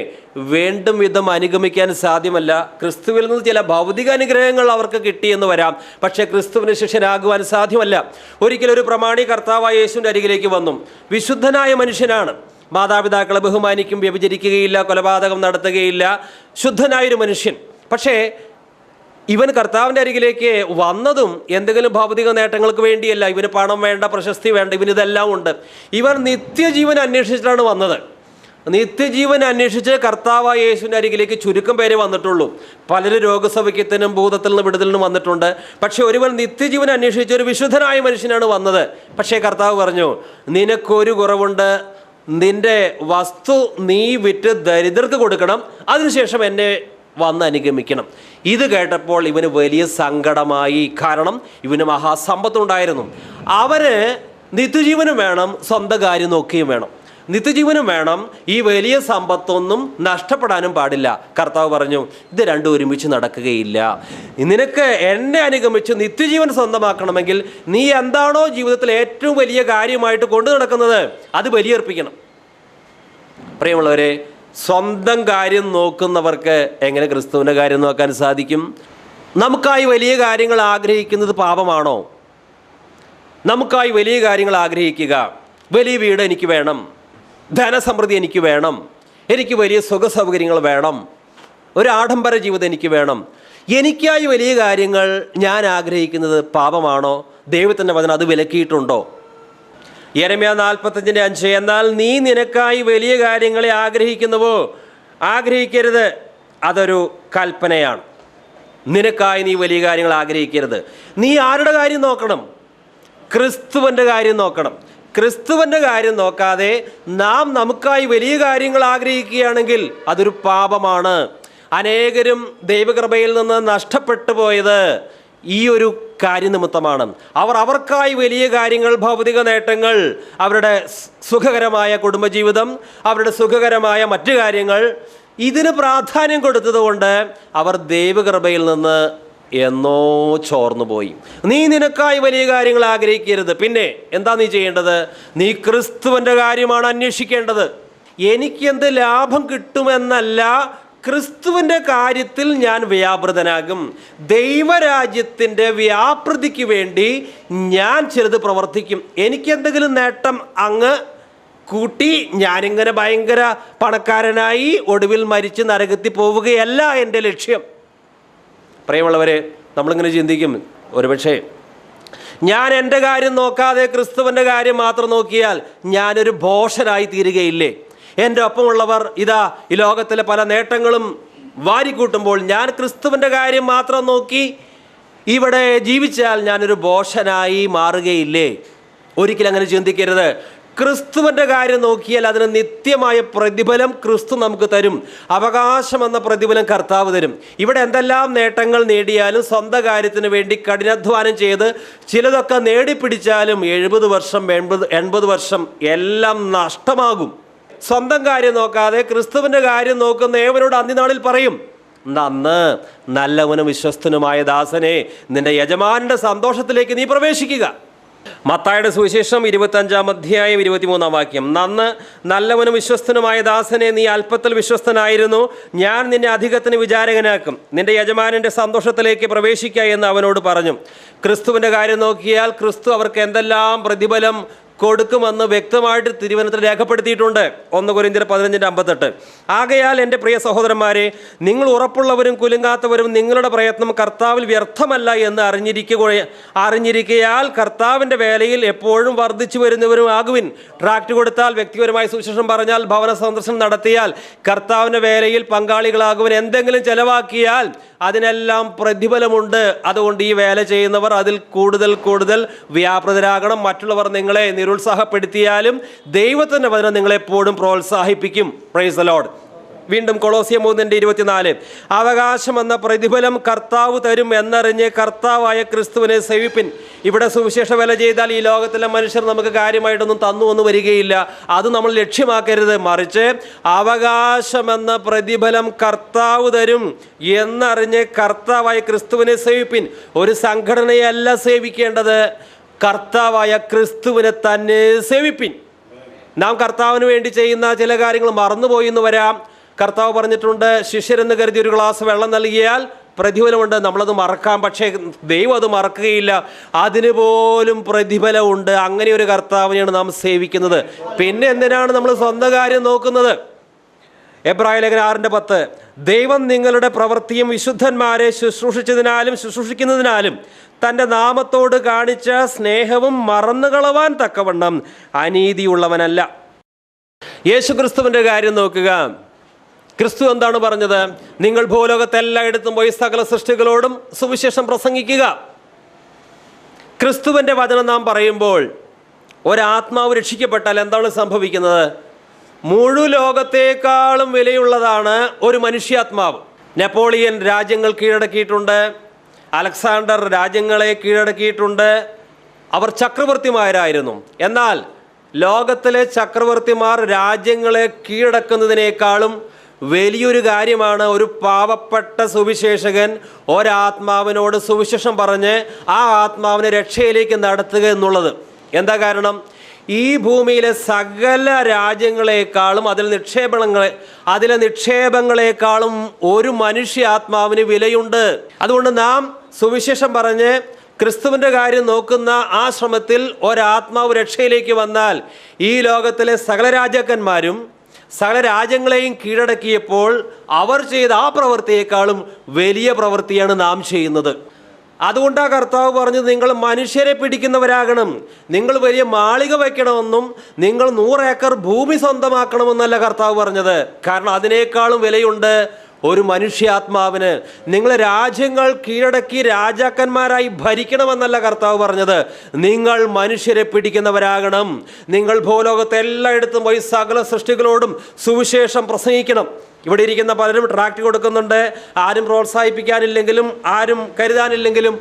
വേണ്ടും വിധം അനുഗമിക്കാൻ സാധ്യമല്ല. ക്രിസ്തുവിൽ നിന്ന് ചില ഭൗതിക അനുഗ്രഹങ്ങൾ അവർക്ക് കിട്ടിയെന്ന് വരാം, പക്ഷേ ക്രിസ്തുവിന് ശിഷ്യനാകുവാൻ സാധ്യമല്ല. ഒരിക്കലും ഒരു പ്രമാണി കർത്താവായ യേശുവിൻ്റെ അരികിലേക്ക് വന്നു. വിശുദ്ധനായ മനുഷ്യനാണ്, മാതാപിതാക്കളെ ബഹുമാനിക്കും, വ്യഭിചരിക്കുകയില്ല, കൊലപാതകം നടത്തുകയില്ല, ശുദ്ധനായൊരു മനുഷ്യൻ. പക്ഷേ ഇവൻ കർത്താവിൻ്റെ അരികിലേക്ക് വന്നതും എന്തെങ്കിലും ഭൗതിക നേട്ടങ്ങൾക്ക് വേണ്ടിയല്ല. ഇവന് പണം വേണ്ട, പ്രശസ്തി വേണ്ട, ഇവനിതെല്ലാം ഉണ്ട്. ഇവർ നിത്യജീവൻ അന്വേഷിച്ചിട്ടാണ് വന്നത്. നിത്യജീവൻ അന്വേഷിച്ച് കർത്താവായ യേശുവിൻ്റെ അരികിലേക്ക് ചുരുക്കം പേരെ വന്നിട്ടുള്ളൂ. പലരും രോഗസൗഖ്യത്തിനും ഭൂതത്തിൽ നിന്ന് വിടുതലിനും വന്നിട്ടുണ്ട്. പക്ഷേ ഒരുവൻ നിത്യജീവൻ അന്വേഷിച്ച ഒരു വിശുദ്ധനായ മനുഷ്യനാണ് വന്നത്. പക്ഷേ കർത്താവ് പറഞ്ഞു, നിനക്കൊരു കുറവുണ്ട്, നിന്റെ വസ്തു നീ വിറ്റ് ദരിദ്രർക്ക് കൊടുക്കണം, അതിനുശേഷം എന്നെ വന്ന് അനുഗമിക്കണം. ഇത് കേട്ടപ്പോൾ ഇവന് വലിയ സങ്കടമായി. കാരണം ഇവന് മഹാസമ്പത്തുണ്ടായിരുന്നു. അവന് നിത്യജീവനും വേണം, സ്വന്തം കാര്യം നോക്കുകയും വേണം. നിത്യജീവനും വേണം, ഈ വലിയ സമ്പത്തൊന്നും നഷ്ടപ്പെടാനും പാടില്ല. കർത്താവ് പറഞ്ഞു, ഇത് രണ്ടും ഒരുമിച്ച് നടക്കുകയില്ല. നിനക്ക് എന്നെ അനുഗമിച്ച് നിത്യജീവൻ സ്വന്തമാക്കണമെങ്കിൽ നീ എന്താണോ ജീവിതത്തിൽ ഏറ്റവും വലിയ കാര്യമായിട്ട് കൊണ്ടു നടക്കുന്നത് അത് ബലിയർപ്പിക്കണം. പ്രിയമുള്ളവരെ, സ്വന്തം കാര്യം നോക്കുന്നവർക്ക് എങ്ങനെ ക്രിസ്തുവിൻ്റെ കാര്യം നോക്കാൻ സാധിക്കും? നമുക്കായി വലിയ കാര്യങ്ങൾ ആഗ്രഹിക്കുന്നത് പാപമാണോ? നമുക്കായി വലിയ കാര്യങ്ങൾ ആഗ്രഹിക്കുക, വലിയ വീട് എനിക്ക് വേണം, ധനസമൃദ്ധി എനിക്ക് വേണം, എനിക്ക് വലിയ സുഖ സൗകര്യങ്ങൾ വേണം, ഒരു ആഡംബര ജീവിതം എനിക്ക് വേണം, എനിക്കായി വലിയ കാര്യങ്ങൾ ഞാൻ ആഗ്രഹിക്കുന്നത് പാപമാണോ? ദൈവത്തിൻ്റെ വചനം അത് വിലക്കിയിട്ടുണ്ടോ? യെരമ്യാ 45:5, എന്നാൽ നീ നിനക്കായി വലിയ കാര്യങ്ങളെ ആഗ്രഹിക്കരുത്, അതൊരു കൽപ്പനയാണ്. നിനക്കായി നീ വലിയ കാര്യങ്ങൾ ആഗ്രഹിക്കരുത്. നീ ആരുടെ കാര്യം നോക്കണം? ക്രിസ്തുവിൻ്റെ കാര്യം നോക്കണം. ക്രിസ്തുവിൻ്റെ കാര്യം നോക്കാതെ നാം നമുക്കായി വലിയ കാര്യങ്ങൾ ആഗ്രഹിക്കുകയാണെങ്കിൽ അതൊരു പാപമാണ്. അനേകരും ദൈവകൃപയിൽ നിന്ന് നഷ്ടപ്പെട്ടു പോയത് ഈ ഒരു കാര്യനിമിത്തമാണ്. അവർക്കായി വലിയ കാര്യങ്ങൾ, ഭൗതിക നേട്ടങ്ങൾ, അവരുടെ സുഖകരമായ കുടുംബജീവിതം, അവരുടെ സുഖകരമായ മറ്റു കാര്യങ്ങൾ, ഇതിന് പ്രാധാന്യം കൊടുത്തതുകൊണ്ട് അവർ ദൈവകൃപയിൽ നിന്ന് എന്നോ ചോർന്നുപോയി. നീ നിനക്കായി വലിയ കാര്യങ്ങൾ ആഗ്രഹിക്കരുത്. പിന്നെ എന്താ നീ ചെയ്യേണ്ടത്? നീ ക്രിസ്തുവിൻ്റെ കാര്യമാണ് അന്വേഷിക്കേണ്ടത്. എനിക്കെന്ത് ലാഭം കിട്ടുമെന്നല്ല, ക്രിസ്തുവിൻ്റെ കാര്യത്തിൽ ഞാൻ വ്യാപൃതനാകും. ദൈവരാജ്യത്തിൻ്റെ വ്യാപൃതിക്ക് വേണ്ടി ഞാൻ ചിലത് പ്രവർത്തിക്കും. എനിക്കെന്തെങ്കിലും നേട്ടം അങ്ങ് കൂട്ടി ഞാനിങ്ങനെ ഭയങ്കര പണക്കാരനായി ഒടുവിൽ മരിച്ച് നരകത്തിൽ പോവുകയല്ല എൻ്റെ ലക്ഷ്യം. പ്രിയമുള്ളവരെ, നമ്മളിങ്ങനെ ചിന്തിക്കും, ഒരുപക്ഷെ ഞാൻ എൻ്റെ കാര്യം നോക്കാതെ ക്രിസ്തുവിൻ്റെ കാര്യം മാത്രം നോക്കിയാൽ ഞാനൊരു ഭോഷനായി തീരുകയില്ലേ? എൻ്റെ ഒപ്പമുള്ളവർ ഇതാ ഈ ലോകത്തിലെ പല നേട്ടങ്ങളും വാരിക്കൂട്ടുമ്പോൾ ഞാൻ ക്രിസ്തുവിൻ്റെ കാര്യം മാത്രം നോക്കി ഇവിടെ ജീവിച്ചാൽ ഞാനൊരു ഭോഷനായി മാറുകയില്ലേ? ഒരിക്കലും അങ്ങനെ ചിന്തിക്കരുത്. ക്രിസ്തുവിൻ്റെ കാര്യം നോക്കിയാൽ അതിന് നിത്യമായ പ്രതിഫലം ക്രിസ്തു നമുക്ക് തരും. അവകാശമെന്ന പ്രതിഫലം കർത്താവ് തരും. ഇവിടെ എന്തെല്ലാം നേട്ടങ്ങൾ നേടിയാലും സ്വന്തം കാര്യത്തിന് വേണ്ടി കഠിനാധ്വാനം ചെയ്ത് ചിലതൊക്കെ നേടിപ്പിടിച്ചാലും 70 വർഷം 80 വർഷം എല്ലാം നഷ്ടമാകും. സ്വന്തം കാര്യം നോക്കാതെ ക്രിസ്തുവിൻ്റെ കാര്യം നോക്കുന്ന ഏവരോട് അന്ത്യനാളിൽ പറയും, നന്ന് നല്ലവനും വിശ്വസ്തനുമായ ദാസനെ, നിന്റെ യജമാനന്റെ സന്തോഷത്തിലേക്ക് നീ പ്രവേശിക്കുക. മത്തായിയുടെ സുവിശേഷം 25-ാം അധ്യായം 23-ാം വാക്യം, നന്ന് നല്ലവനും വിശ്വസ്തനുമായ ദാസനെ, നീ അല്പത്തിൽ വിശ്വസ്തനായിരുന്നു, ഞാൻ നിന്നെ അധികത്തിന് വിചാരകനാക്കും, നിന്റെ യജമാനന്റെ സന്തോഷത്തിലേക്ക് പ്രവേശിക്കുക എന്ന് അവനോട് പറഞ്ഞു. ക്രിസ്തുവിൻ്റെ കാര്യം നോക്കിയാൽ ക്രിസ്തു അവർക്ക് എന്തെല്ലാം പ്രതിഫലം കൊടുക്കുമെന്ന് വ്യക്തമായിട്ട് തിരുവചനത്തിൽ രേഖപ്പെടുത്തിയിട്ടുണ്ട്. 1 കൊരിന്ത്യർ 15:58. ആകയാൽ എൻ്റെ പ്രിയ സഹോദരന്മാരെ, നിങ്ങൾ ഉറപ്പുള്ളവരും കുലുങ്ങാത്തവരും നിങ്ങളുടെ പ്രയത്നം കർത്താവിൽ വ്യർത്ഥമല്ല എന്ന് അറിഞ്ഞിരിക്കയാൽ കർത്താവിൻ്റെ വേലയിൽ എപ്പോഴും വർദ്ധിച്ചു വരുന്നവരും ആകുവിൻ. ട്രാക്ട് കൊടുത്താൽ, വ്യക്തിപരമായ സുവിശേഷം പറഞ്ഞാൽ, ഭവന സന്ദർശനം നടത്തിയാൽ, കർത്താവിൻ്റെ വേലയിൽ പങ്കാളികളാകുവാൻ എന്തെങ്കിലും ചെലവാക്കിയാൽ അതിനെല്ലാം പ്രതിഫലമുണ്ട്. അതുകൊണ്ട് ഈ വേല ചെയ്യുന്നവർ അതിൽ കൂടുതൽ വ്യാപൃതരാകണം. മറ്റുള്ളവർ നിങ്ങളെ നിരുത്സാഹപ്പെടുത്തിയാലും ദൈവത്തിൻ്റെ വചനം നിങ്ങളെപ്പോഴും പ്രോത്സാഹിപ്പിക്കും. Praise the Lord. വീണ്ടും കൊളോസ്യർ 3:24, അവകാശം എന്ന പ്രതിഫലം കർത്താവ് തരും എന്നറിഞ്ഞ് കർത്താവായ ക്രിസ്തുവിനെ സേവിപ്പിൻ. ഇവിടെ സുവിശേഷ വേല ചെയ്താൽ ഈ ലോകത്തിലെ മനുഷ്യർ നമുക്ക് കാര്യമായിട്ടൊന്നും തന്നു വരികയില്ല. അത് നമ്മൾ ലക്ഷ്യമാക്കരുത്. മറിച്ച് അവകാശമെന്ന പ്രതിഫലം കർത്താവ് തരും എന്നറിഞ്ഞ് കർത്താവായ ക്രിസ്തുവിനെ സേവിപ്പിൻ. ഒരു സംഘടനയല്ല സേവിക്കേണ്ടത്, കർത്താവായ ക്രിസ്തുവിനെ തന്നെ സേവിപ്പിൻ. നാം കർത്താവിന് വേണ്ടി ചെയ്യുന്ന ചില കാര്യങ്ങൾ മറന്നുപോയി എന്ന് വരാം. കർത്താവ് പറഞ്ഞിട്ടുണ്ട്, ശിഷ്യരെന്ന് കരുതി ഒരു ഗ്ലാസ് വെള്ളം നൽകിയാൽ പ്രതിഫലമുണ്ട്. നമ്മളത് മറക്കാം, പക്ഷേ ദൈവം അത് മറക്കുകയില്ല. അതിന് പോലും പ്രതിഫലമുണ്ട്. അങ്ങനെ ഒരു കർത്താവിനെയാണ് നാം സേവിക്കുന്നത്. പിന്നെ എന്തിനാണ് നമ്മൾ സ്വന്തം കാര്യം നോക്കുന്നത്? എബ്രായ ലേഖനം 6:10, ദൈവം നിങ്ങളുടെ പ്രവൃത്തിയും വിശുദ്ധന്മാരെ ശുശ്രൂഷിച്ചതിനാലും ശുശ്രൂഷിക്കുന്നതിനാലും തൻ്റെ നാമത്തോട് കാണിച്ച സ്നേഹവും മറന്നുകളവാൻ തക്കവണ്ണം അനീതിയുള്ളവനല്ല. യേശുക്രിസ്തുവിൻ്റെ കാര്യം നോക്കുക. ക്രിസ്തു എന്താണ് പറഞ്ഞത്? നിങ്ങൾ ഭൂലോകത്തെല്ലായിടത്തും പോയി സകല സൃഷ്ടികളോടും സുവിശേഷം പ്രസംഗിക്കുക. ക്രിസ്തുവിൻ്റെ വചനം നാം പറയുമ്പോൾ ഒരാത്മാവ് രക്ഷിക്കപ്പെട്ടാൽ എന്താണ് സംഭവിക്കുന്നത്? മുഴുവൻ ലോകത്തേക്കാളും വിലയുള്ളതാണ് ഒരു മനുഷ്യാത്മാവ്. നെപ്പോളിയൻ രാജ്യങ്ങൾ കീഴടക്കിയിട്ടുണ്ട്, അലക്സാണ്ടർ രാജ്യങ്ങളെ കീഴടക്കിയിട്ടുണ്ട്. അവർ ചക്രവർത്തിമാരായിരുന്നു. എന്നാൽ ലോകത്തിലെ ചക്രവർത്തിമാർ രാജ്യങ്ങളെ കീഴടക്കുന്നതിനേക്കാളും വലിയൊരു കാര്യമാണ് ഒരു പാവപ്പെട്ട സുവിശേഷകൻ ഒരാത്മാവിനോട് സുവിശേഷം പറഞ്ഞ് ആ ആത്മാവിനെ രക്ഷയിലേക്ക് നടത്തുക എന്നുള്ളത്. എന്താ കാരണം? ഈ ഭൂമിയിലെ സകല രാജ്യങ്ങളെക്കാളും അതിലെ നിക്ഷേപങ്ങളെക്കാളും ഒരു മനുഷ്യാത്മാവിന് വിലയുണ്ട്. അതുകൊണ്ട് നാം സുവിശേഷം പറഞ്ഞ് ക്രിസ്തുവിൻ്റെ കാര്യം നോക്കുന്ന ആ ശ്രമത്തിൽ ഒരാത്മാവ് രക്ഷയിലേക്ക് വന്നാൽ ഈ ലോകത്തിലെ സകല രാജാക്കന്മാരും സകല രാജ്യങ്ങളെയും കീഴടക്കിയപ്പോൾ അവർ ചെയ്ത ആ പ്രവൃത്തിയേക്കാളും വലിയ പ്രവൃത്തിയാണ് നാം ചെയ്യുന്നത്. അതുകൊണ്ടാണ് കർത്താവ് പറഞ്ഞത്, നിങ്ങൾ മനുഷ്യരെ പിടിക്കുന്നവരാകണം, നിങ്ങൾ വലിയ മാളിക വയ്ക്കണമെന്നും നിങ്ങൾ 100 ഏക്കർ ഭൂമി സ്വന്തമാക്കണമെന്നല്ല കർത്താവ് പറഞ്ഞത്. കാരണം അതിനേക്കാളും വിലയുണ്ട് ഒരു മനുഷ്യാത്മാവിന്. നിങ്ങൾ രാജ്യങ്ങൾ കീഴടക്കി രാജാക്കന്മാരായി ഭരിക്കണമെന്നല്ല കർത്താവ് പറഞ്ഞത്, നിങ്ങൾ മനുഷ്യരെ പിടിക്കുന്നവരാകണം. നിങ്ങൾ ഭൂലോകത്തെ എല്ലായിടത്തും പോയി സകല സൃഷ്ടികളോടും സുവിശേഷം പ്രസംഗിക്കണം. ഇവിടെ ഇരിക്കുന്ന പലരും ട്രാക്ട് കൊടുക്കുന്നുണ്ട്. ആരും പ്രോത്സാഹിപ്പിക്കാനില്ലെങ്കിലും ആരും കരുതാനില്ലെങ്കിലും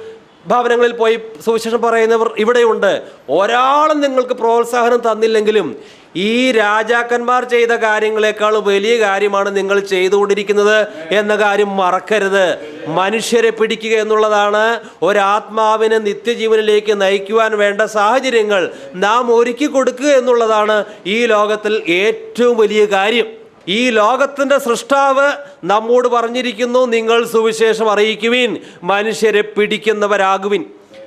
ഭവനങ്ങളിൽ പോയി സുവിശേഷം പറയുന്നവർ ഇവിടെയുണ്ട്. ഒരാളും നിങ്ങൾക്ക് പ്രോത്സാഹനം തന്നില്ലെങ്കിലും ഈ രാജാക്കന്മാർ ചെയ്ത കാര്യങ്ങളെക്കാൾ വലിയ കാര്യമാണ് നിങ്ങൾ ചെയ്തുകൊണ്ടിരിക്കുന്നത് എന്ന കാര്യം മറക്കരുത്. മനുഷ്യരെ പിടിക്കുക എന്നുള്ളതാണ് ഒരാത്മാവിനെ നിത്യജീവനിലേക്ക് നയിക്കുവാൻ വേണ്ട സാഹചര്യങ്ങൾ നാം ഒരുക്കി കൊടുക്കുക എന്നുള്ളതാണ് ഈ ലോകത്തിൽ ഏറ്റവും വലിയ കാര്യം. ഈ ലോകത്തിൻ്റെ സൃഷ്ടാവ് നമ്മോട് പറഞ്ഞിരിക്കുന്നു, നിങ്ങൾ സുവിശേഷം അറിയിക്കുവിൻ, മനുഷ്യരെ പിടിക്കുന്നവരാകുവിൻ.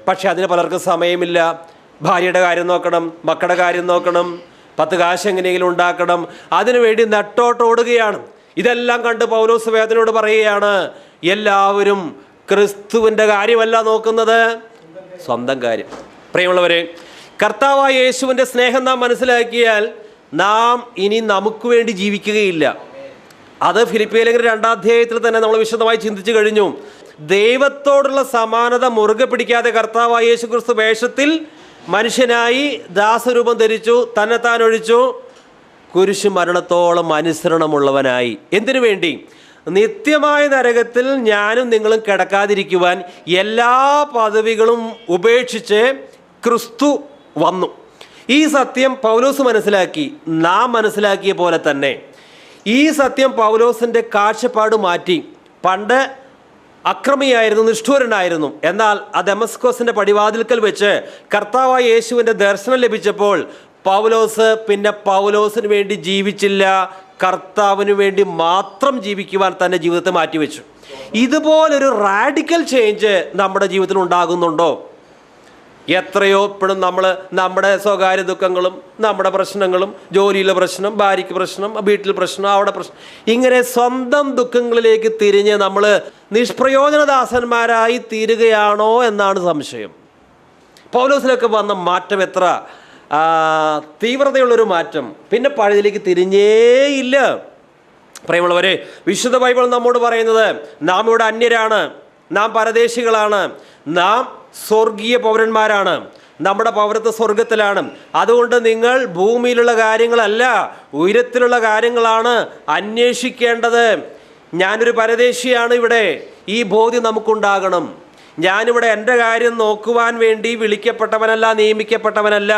പക്ഷെ അതിന് പലർക്കും സമയമില്ല. ഭാര്യയുടെ കാര്യം നോക്കണം, മക്കളുടെ കാര്യം നോക്കണം, 10 കാശ് എങ്ങനെയെങ്കിലും ഉണ്ടാക്കണം, അതിനുവേണ്ടി നെട്ടോട്ടോടുകയാണ്. ഇതെല്ലാം കണ്ട് പൗലോസ് വേദനയോട് പറയുകയാണ്, എല്ലാവരും ക്രിസ്തുവിൻ്റെ കാര്യമല്ല നോക്കുന്നത്, സ്വന്തം കാര്യം. പ്രിയമുള്ളവരെ, കർത്താവായ യേശുവിൻ്റെ സ്നേഹം നാം മനസ്സിലാക്കിയാൽ നാം ഇനി നമുക്ക് വേണ്ടി ജീവിക്കുകയില്ല. അത് ഫിലിപ്പിയ ലേഖനം 2-ാം അധ്യായത്തിൽ തന്നെ നമ്മൾ വിശദമായി ചിന്തിച്ചു കഴിഞ്ഞു. ദൈവത്തോടുള്ള സമാനത മുറുകെ പിടിക്കാതെ കർത്താവായ യേശു ക്രിസ്തു വേഷത്തിൽ മനുഷ്യനായി ദാസരൂപം ധരിച്ചു, തന്നെത്താൻ ഒഴിച്ചു, കുരിശു മരണത്തോളം അനുസരണമുള്ളവനായി. എന്തിനു വേണ്ടി? നിത്യമായ നരകത്തിൽ ഞാനും നിങ്ങളും കിടക്കാതിരിക്കുവാൻ എല്ലാ പദവികളും ഉപേക്ഷിച്ച് ക്രിസ്തു വന്നു. ഈ സത്യം പൗലോസ് മനസ്സിലാക്കി. നാം മനസ്സിലാക്കിയ പോലെ തന്നെ ഈ സത്യം പൗലോസിൻ്റെ കാഴ്ചപ്പാട് മാറ്റി. പണ്ട് അക്രമിയായിരുന്നു, നിഷ്ഠൂരനായിരുന്നു. എന്നാൽ ആ ദമസ്കോസിൻ്റെ പടിവാതിൽക്കൽ വെച്ച് കർത്താവായ യേശുവിൻ്റെ ദർശനം ലഭിച്ചപ്പോൾ പൗലോസിന് വേണ്ടി ജീവിച്ചില്ല, കർത്താവിന് വേണ്ടി മാത്രം ജീവിക്കുവാൻ തൻ്റെ ജീവിതത്തെ മാറ്റിവെച്ചു. ഇതുപോലൊരു റാഡിക്കൽ ചേഞ്ച് നമ്മുടെ ജീവിതത്തിൽ ഉണ്ടാകുന്നുണ്ടോ? എത്രയോ ഇപ്പോഴും നമ്മൾ നമ്മുടെ സ്വകാര്യ ദുഃഖങ്ങളും നമ്മുടെ പ്രശ്നങ്ങളും, ജോലിയിലെ പ്രശ്നം, ഭാര്യയ്ക്ക് പ്രശ്നം, വീട്ടിൽ പ്രശ്നം, അവിടെ പ്രശ്നം, ഇങ്ങനെ സ്വന്തം ദുഃഖങ്ങളിലേക്ക് തിരിഞ്ഞ് നമ്മൾ നിഷ്പ്രയോജനദാസന്മാരായി തീരുകയാണോ എന്നാണ് സംശയം. പൗലോസിലൊക്കെ വന്ന മാറ്റം എത്ര തീവ്രതയുള്ളൊരു മാറ്റം. പിന്നെ പഴയതിലേക്ക് തിരിഞ്ഞേയില്ല. പ്രിയമുള്ളവരെ, വിശുദ്ധ ബൈബിൾ നമ്മോട് പറയുന്നത് നാം ഇവിടെ അന്യരാണ്, നാം പരദേശികളാണ്, നാം സ്വർഗീയ പൗരന്മാരാണ്, നമ്മുടെ പൗരത്വ സ്വർഗത്തിലാണ്. അതുകൊണ്ട് നിങ്ങൾ ഭൂമിയിലുള്ള കാര്യങ്ങളല്ല, ഉയരത്തിലുള്ള കാര്യങ്ങളാണ് അന്വേഷിക്കേണ്ടത്. ഞാനൊരു പരദേശിയാണ് ഇവിടെ, ഈ ബോധ്യം നമുക്കുണ്ടാകണം. ഞാനിവിടെ എൻ്റെ കാര്യം നോക്കുവാൻ വേണ്ടി വിളിക്കപ്പെട്ടവനല്ല, നിയമിക്കപ്പെട്ടവനല്ല.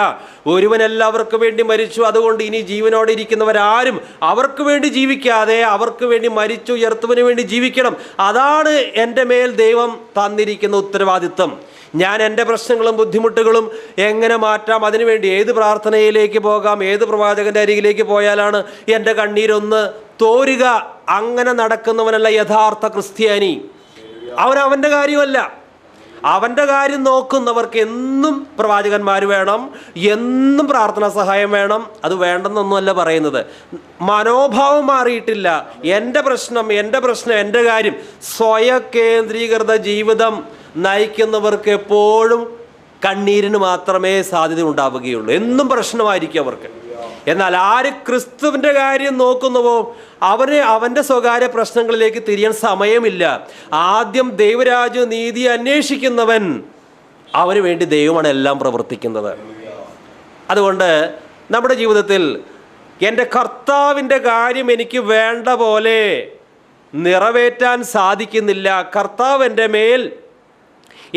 ഒരുവൻ എല്ലാവർക്കും വേണ്ടി മരിച്ചു, അതുകൊണ്ട് ഇനി ജീവനോടെ ഇരിക്കുന്നവരാരും അവർക്ക് വേണ്ടി ജീവിക്കാതെ അവർക്ക് വേണ്ടി മരിച്ചുയർത്തുവിന് വേണ്ടി ജീവിക്കണം. അതാണ് എൻ്റെ മേൽ ദൈവം തന്നിരിക്കുന്ന ഉത്തരവാദിത്വം. ഞാൻ എൻ്റെ പ്രശ്നങ്ങളും ബുദ്ധിമുട്ടുകളും എങ്ങനെ മാറ്റാം, അതിനുവേണ്ടി ഏത് പ്രാർത്ഥനയിലേക്ക് പോകാം, ഏത് പ്രവാചകൻ്റെ അരികിലേക്ക് പോയാലാണ് എൻ്റെ കണ്ണീരൊന്ന് തോരുക, അങ്ങനെ നടക്കുന്നവനല്ല യഥാർത്ഥ ക്രിസ്ത്യാനി. അവൻ്റെ കാര്യമല്ല, അവൻ്റെ കാര്യം നോക്കുന്നവർക്ക് എന്നും പ്രവാചകന്മാർ വേണം, എന്നും പ്രാർത്ഥനാ സഹായം വേണം. അത് വേണ്ടെന്നൊന്നുമല്ല പറയുന്നത്. മനോഭാവം മാറിയിട്ടില്ല. എൻ്റെ പ്രശ്നം, എൻ്റെ കാര്യം. സ്വയകേന്ദ്രീകൃത ജീവിതം നയിക്കുന്നവർക്ക് എപ്പോഴും കണ്ണീരിന് മാത്രമേ സാധ്യത ഉണ്ടാവുകയുള്ളൂ. എന്നും പ്രശ്നമായിരിക്കും അവർക്ക്. എന്നാൽ ആര് ക്രിസ്തുവിൻ്റെ കാര്യം നോക്കുന്നുവോ അവൻ്റെ സ്വകാര്യ പ്രശ്നങ്ങളിലേക്ക് തിരിയാൻ സമയമില്ല. ആദ്യം ദൈവരാജ്യ നീതി അന്വേഷിക്കുന്നവൻ, അവന് വേണ്ടി ദൈവമാണ് എല്ലാം പ്രവർത്തിക്കുന്നത്. അതുകൊണ്ട് നമ്മുടെ ജീവിതത്തിൽ എൻ്റെ കർത്താവിൻ്റെ കാര്യം എനിക്ക് വേണ്ട പോലെ നിറവേറ്റാൻ സാധിക്കുന്നില്ല, കർത്താവ് എൻ്റെ മേൽ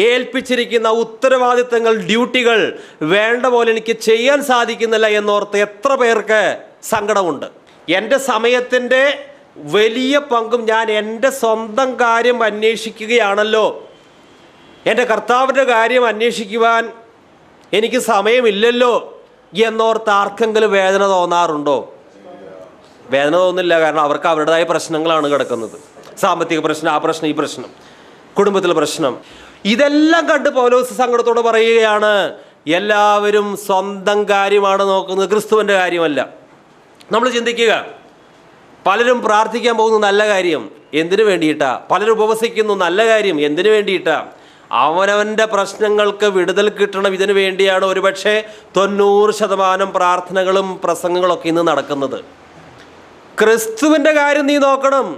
ഏൽപ്പിച്ചിരിക്കുന്ന ഉത്തരവാദിത്തങ്ങൾ, ഡ്യൂട്ടികൾ വേണ്ട പോലെ എനിക്ക് ചെയ്യാൻ സാധിക്കുന്നില്ല എന്നോർത്ത് എത്ര പേർക്ക് സങ്കടമുണ്ട്. എൻ്റെ സമയത്തിൻ്റെ വലിയ പങ്കും ഞാൻ എൻ്റെ സ്വന്തം കാര്യം അന്വേഷിക്കുകയാണല്ലോ, എൻ്റെ കർത്താവിൻ്റെ കാര്യം അന്വേഷിക്കുവാൻ എനിക്ക് സമയമില്ലല്ലോ എന്നോർത്ത് ആർക്കെങ്കിലും വേദന തോന്നാറുണ്ടോ? വേദന തോന്നില്ല. കാരണം അവർക്ക് അവരുടേതായ പ്രശ്നങ്ങളാണ് കിടക്കുന്നത്. സാമ്പത്തിക പ്രശ്നം, ആ പ്രശ്നം, ഈ പ്രശ്നം, കുടുംബത്തിലെ പ്രശ്നം. ഇതെല്ലാം കണ്ട് പൗലോസ് സങ്കടത്തോടെ പറയുകയാണ്, എല്ലാവരും സ്വന്തം കാര്യമാണ് നോക്കുന്നത്, ക്രിസ്തുവിൻ്റെ കാര്യമല്ല. നമ്മൾ ചിന്തിക്കുക, പലരും പ്രാർത്ഥിക്കാൻ പോകുന്നു, നല്ല കാര്യം, എന്തിനു വേണ്ടിയിട്ടാ? പലരും ഉപവസിക്കുന്നു, നല്ല കാര്യം, എന്തിനു വേണ്ടിയിട്ടാ? അവനവൻ്റെ പ്രശ്നങ്ങൾക്ക് വിടുതൽ കിട്ടണം, ഇതിനു വേണ്ടിയാണ് ഒരുപക്ഷെ 90% പ്രാർത്ഥനകളും പ്രസംഗങ്ങളൊക്കെ ഇന്ന് നടക്കുന്നത്. ക്രിസ്തുവിൻ്റെ കാര്യം നീ നോക്കണം,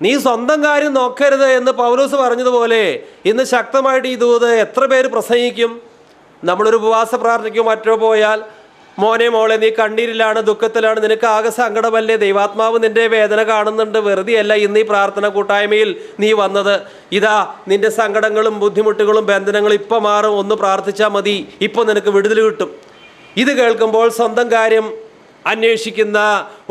നീ സ്വന്തം കാര്യം നോക്കരുത് എന്ന് പൗലോസ് പറഞ്ഞതുപോലെ ഇന്ന് ശക്തമായിട്ട് ഈ ദൂത് എത്ര പേര് പ്രസംഗിക്കും? നമ്മളൊരു ഉപവാസ പ്രാർത്ഥനയ്ക്കോ മറ്റോ പോയാൽ, മോനെ മോളെ നീ കണ്ണീരിലാണ്, ദുഃഖത്തിലാണ്, നിനക്ക് ആകെ സങ്കടമല്ലേ, ദൈവാത്മാവ് നിൻ്റെ വേദന കാണുന്നുണ്ട്, വെറുതെയല്ല ഇന്ന് ഈ പ്രാർത്ഥന കൂട്ടായ്മയിൽ നീ വന്നത്, ഇതാ നിൻ്റെ സങ്കടങ്ങളും ബുദ്ധിമുട്ടുകളും ബന്ധനങ്ങളും ഇപ്പം മാറും, ഒന്ന് പ്രാർത്ഥിച്ചാൽ മതി, ഇപ്പം നിനക്ക് വിടുതൽ കിട്ടും. ഇത് കേൾക്കുമ്പോൾ സ്വന്തം കാര്യം അന്വേഷിക്കുന്ന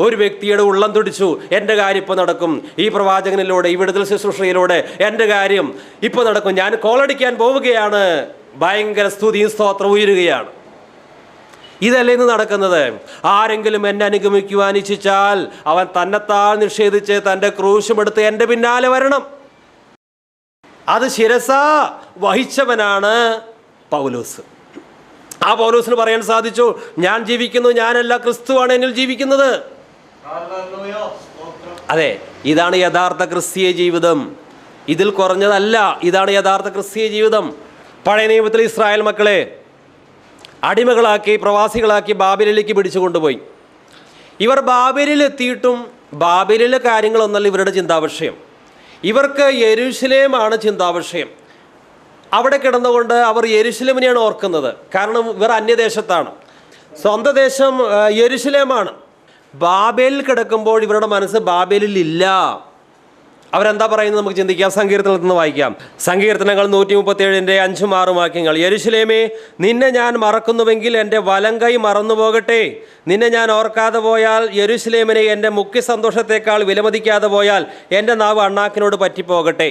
ഒരു വ്യക്തിയുടെ ഉള്ളം തുടിച്ചു, എൻ്റെ കാര്യം ഇപ്പോൾ നടക്കും, ഈ പ്രവാചകനിലൂടെ, ഈ വിടുതൽ ശുശ്രൂഷയിലൂടെ എൻ്റെ കാര്യം ഇപ്പോൾ നടക്കും, ഞാൻ കോളടിക്കാൻ പോവുകയാണ്, ഭയങ്കര സ്തുതിയും സ്തോത്രം ഉയരുകയാണ്. ഇതല്ലേ ഇന്ന് നടക്കുന്നത്? ആരെങ്കിലും എന്നെ അനുഗമിക്കുവാൻ ഇച്ഛിച്ചാൽ അവൻ തന്നെത്താൻ നിഷേധിച്ച് തൻ്റെ ക്രൂശുമെടുത്ത് എൻ്റെ പിന്നാലെ വരണം. അത് ശിരസാ വഹിച്ചവനാണ് പൗലോസ്. ആ പൗലോസിന് പറയാൻ സാധിച്ചു, ഞാൻ ജീവിക്കുന്നു, ഞാനല്ല, ക്രിസ്തുവാണ് എന്നിൽ ജീവിക്കുന്നത്. അതെ, ഇതാണ് യഥാർത്ഥ ക്രിസ്തീയ ജീവിതം. ഇതിൽ കുറഞ്ഞതല്ല, ഇതാണ് യഥാർത്ഥ ക്രിസ്തീയ ജീവിതം. പഴയ നിയമത്തിൽ ഇസ്രായേൽ മക്കളെ അടിമകളാക്കി, പ്രവാസികളാക്കി ബാബേലിലേക്ക് പിടിച്ചു കൊണ്ടുപോയി. ഇവർ ബാബേലിൽ എത്തിയിട്ടും ബാബേലിലെ കാര്യങ്ങളൊന്നല്ല ഇവരുടെ ചിന്താവിഷയം. ഇവർക്ക് യെരൂശലേമാണ് ചിന്താവിഷയം. അവിടെ കിടന്നുകൊണ്ട് അവർ യെരൂശലേമിനെയാണ് ഓർക്കുന്നത്. കാരണം ഇവർ അന്യദേശത്താണ്, സ്വന്തം ദേശം യെരൂശലേമാണ്. ബാബേലിൽ കിടക്കുമ്പോൾ ഇവരുടെ മനസ്സ് ബാബേലിൽ ഇല്ല. അവരെന്താ പറയുന്നത് നമുക്ക് ചിന്തിക്കാം. സങ്കീർത്തനത്തിൽ നിന്ന് വായിക്കാം. സങ്കീർത്തനങ്ങൾ 137 5-6 വാക്യങ്ങൾ. യെരൂശലേമേ, നിന്നെ ഞാൻ മറക്കുന്നുവെങ്കിൽ എൻ്റെ വലങ്കൈ മറന്നുപോകട്ടെ. നിന്നെ ഞാൻ ഓർക്കാതെ പോയാൽ, യെരൂശലേമിനെ എൻ്റെ മുഖ്യ സന്തോഷത്തേക്കാൾ വിലമതിക്കാതെ പോയാൽ എൻ്റെ നാവ് അണ്ണാക്കിനോട് പറ്റിപ്പോകട്ടെ.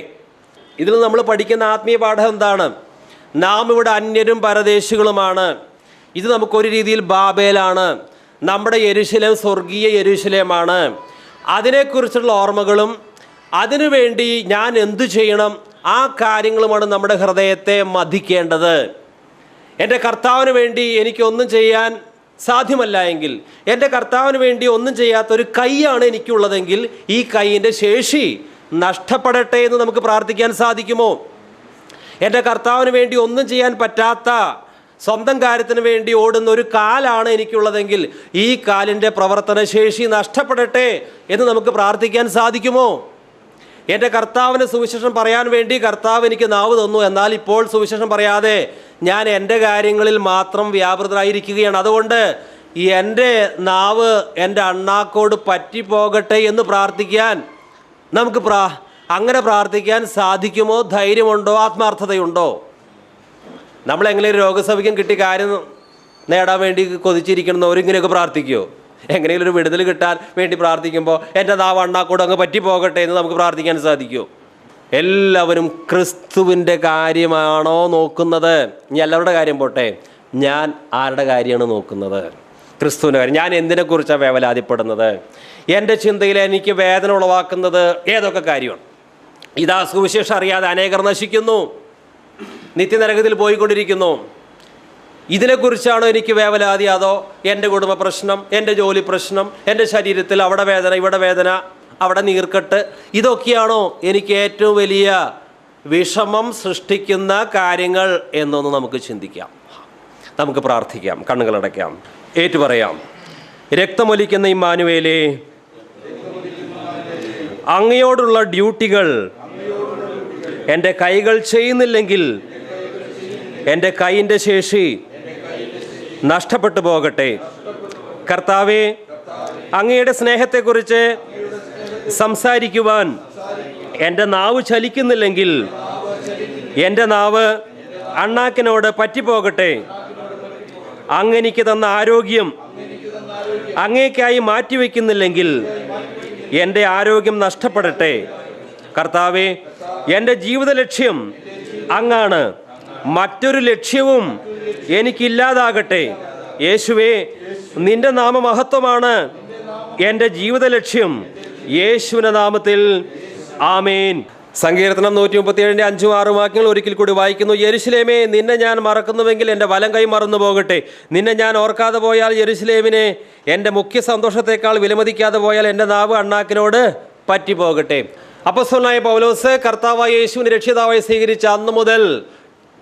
ഇതിൽ നമ്മൾ പഠിക്കുന്ന ആത്മീയ പാഠം എന്താണ്? നാം ഇവിടെ അന്യരും പരദേശികളുമാണ്. ഇത് നമുക്കൊരു രീതിയിൽ ബാബേലാണ്. നമ്മുടെ യെരൂശലേം സ്വർഗീയ യെരൂശലേമാണ്. അതിനെക്കുറിച്ചുള്ള ഓർമ്മകളും അതിനുവേണ്ടി ഞാൻ എന്തു ചെയ്യണം, ആ കാര്യങ്ങളുമാണ് നമ്മുടെ ഹൃദയത്തെ മഥിക്കേണ്ടത്. എൻ്റെ കർത്താവിന് വേണ്ടി എനിക്കൊന്നും ചെയ്യാൻ സാധ്യമല്ല എങ്കിൽ, എൻ്റെ കർത്താവിന് വേണ്ടി ഒന്നും ചെയ്യാത്തൊരു കൈയാണ് എനിക്കുള്ളതെങ്കിൽ ഈ കൈയിൻ്റെ ശേഷി നഷ്ടപ്പെടട്ടെ എന്ന് നമുക്ക് പ്രാർത്ഥിക്കാൻ സാധിക്കുമോ? എൻ്റെ കർത്താവിന് വേണ്ടി ഒന്നും ചെയ്യാൻ പറ്റാത്ത, സ്വന്തം കാര്യത്തിന് വേണ്ടി ഓടുന്ന ഒരു കാലാണ് എനിക്കുള്ളതെങ്കിൽ ഈ കാലിൻ്റെ പ്രവർത്തന ശേഷി നഷ്ടപ്പെടട്ടെ എന്ന് നമുക്ക് പ്രാർത്ഥിക്കാൻ സാധിക്കുമോ? എൻ്റെ കർത്താവിന് സുവിശേഷം പറയാൻ വേണ്ടി കർത്താവ് എനിക്ക് നാവ് തന്നു, എന്നാൽ ഇപ്പോൾ സുവിശേഷം പറയാതെ ഞാൻ എൻ്റെ കാര്യങ്ങളിൽ മാത്രം വ്യാപൃതരായിരിക്കുകയാണ്. അതുകൊണ്ട് എൻ്റെ നാവ് എൻ്റെ അണ്ണാക്കോട് പറ്റിപ്പോകട്ടെ എന്ന് പ്രാർത്ഥിക്കാൻ നമുക്ക് അങ്ങനെ പ്രാർത്ഥിക്കാൻ സാധിക്കുമോ? ധൈര്യമുണ്ടോ? ആത്മാർത്ഥതയുണ്ടോ? നമ്മളെങ്ങനെയും രോഗസൗഖ്യം കിട്ടി കാര്യം നേടാൻ വേണ്ടി കൊതിച്ചിരിക്കുന്നവർ ഇങ്ങനെയൊക്കെ പ്രാർത്ഥിക്കുമോ? എങ്ങനെയും ഒരു വിടുതൽ കിട്ടാൻ വേണ്ടി പ്രാർത്ഥിക്കുമ്പോൾ എൻ്റെ നാവ് അണ്ണാക്കോട് അങ്ങ് പറ്റിപ്പോകട്ടെ എന്ന് നമുക്ക് പ്രാർത്ഥിക്കാൻ സാധിക്കുമോ? എല്ലാവരും ക്രിസ്തുവിൻ്റെ കാര്യമാണോ നോക്കുന്നത്? ഇനി എല്ലാവരുടെ കാര്യം പോട്ടെ, ഞാൻ ആരുടെ കാര്യമാണ് നോക്കുന്നത്? ക്രിസ്തുവിൻ്റെ കാര്യം. ഞാൻ എന്തിനെക്കുറിച്ചാണ് വേവലാതിപ്പെടുന്നത്? എൻ്റെ ചിന്തയിൽ എനിക്ക് വേദന ഉളവാക്കുന്നത് ഏതൊക്കെ കാര്യമാണ്? ഇതാ സുവിശേഷം അറിയാതെ അനേകർ നശിക്കുന്നു, നിത്യനരകത്തിൽ പോയിക്കൊണ്ടിരിക്കുന്നു. ഇതിനെക്കുറിച്ചാണോ എനിക്ക് വേവലാതി? അതോ എൻ്റെ കുടുംബ പ്രശ്നം, എൻ്റെ ജോലി പ്രശ്നം, എൻ്റെ ശരീരത്തിൽ അവിടെ വേദന, ഇവിടെ വേദന, അവിടെ നീർക്കെട്ട്, ഇതൊക്കെയാണോ എനിക്ക് ഏറ്റവും വലിയ വിഷമം സൃഷ്ടിക്കുന്ന കാര്യങ്ങൾ എന്നൊന്ന് നമുക്ക് ചിന്തിക്കാം. നമുക്ക് പ്രാർത്ഥിക്കാം, കണ്ണുകളടയ്ക്കാം, ഏറ്റുപറയാം. രക്തമൊലിക്കുന്ന ഇമ്മാനുവേലേ, അങ്ങയോടുള്ള ഡ്യൂട്ടികൾ എൻ്റെ കൈകൾ ചെയ്യുന്നില്ലെങ്കിൽ എൻ്റെ കൈയിൻ്റെ ശേഷി നഷ്ടപ്പെട്ടു പോകട്ടെ. കർത്താവേ, അങ്ങയുടെ സ്നേഹത്തെക്കുറിച്ച് സംസാരിക്കുവാൻ എൻ്റെ നാവ് ചലിക്കുന്നില്ലെങ്കിൽ എൻ്റെ നാവ് അണ്ണാക്കിനോട് പറ്റിപ്പോകട്ടെ. അങ്ങെനിക്ക് തന്ന ആരോഗ്യം അങ്ങേക്കായി മാറ്റിവെക്കുന്നില്ലെങ്കിൽ എൻ്റെ ആരോഗ്യം നഷ്ടപ്പെടട്ടെ. കർത്താവേ, എൻ്റെ ജീവിത ലക്ഷ്യം അങ്ങാണ്, മറ്റൊരു ലക്ഷ്യവും എനിക്കില്ലാതാകട്ടെ. യേശുവേ, നിന്റെ നാമമഹത്വമാണ് എൻ്റെ ജീവിത ലക്ഷ്യം. യേശുവിൻ്റെ നാമത്തിൽ ആമേൻ. സങ്കീർത്തനം 137 5 6 വാക്യങ്ങൾ ഒരിക്കൽ കൂടി വായിക്കുന്നു. യെരുശലേമേ, നിന്നെ ഞാൻ മറക്കുന്നുവെങ്കിൽ എൻ്റെ വലം കൈ മറന്നു പോകട്ടെ. നിന്നെ ഞാൻ ഓർക്കാതെ പോയാൽ, യെരുശലേമിനെ എൻ്റെ മുഖ്യ സന്തോഷത്തെക്കാൾ വിലമതിക്കാതെ പോയാൽ എൻ്റെ നാവ് അണ്ണാക്കിനോട് പറ്റിപ്പോകട്ടെ. അപ്പോസ്തലനായ പൗലോസ് കർത്താവായ യേശുവിനെ രക്ഷിതാവായി സ്വീകരിച്ച അന്ന് മുതൽ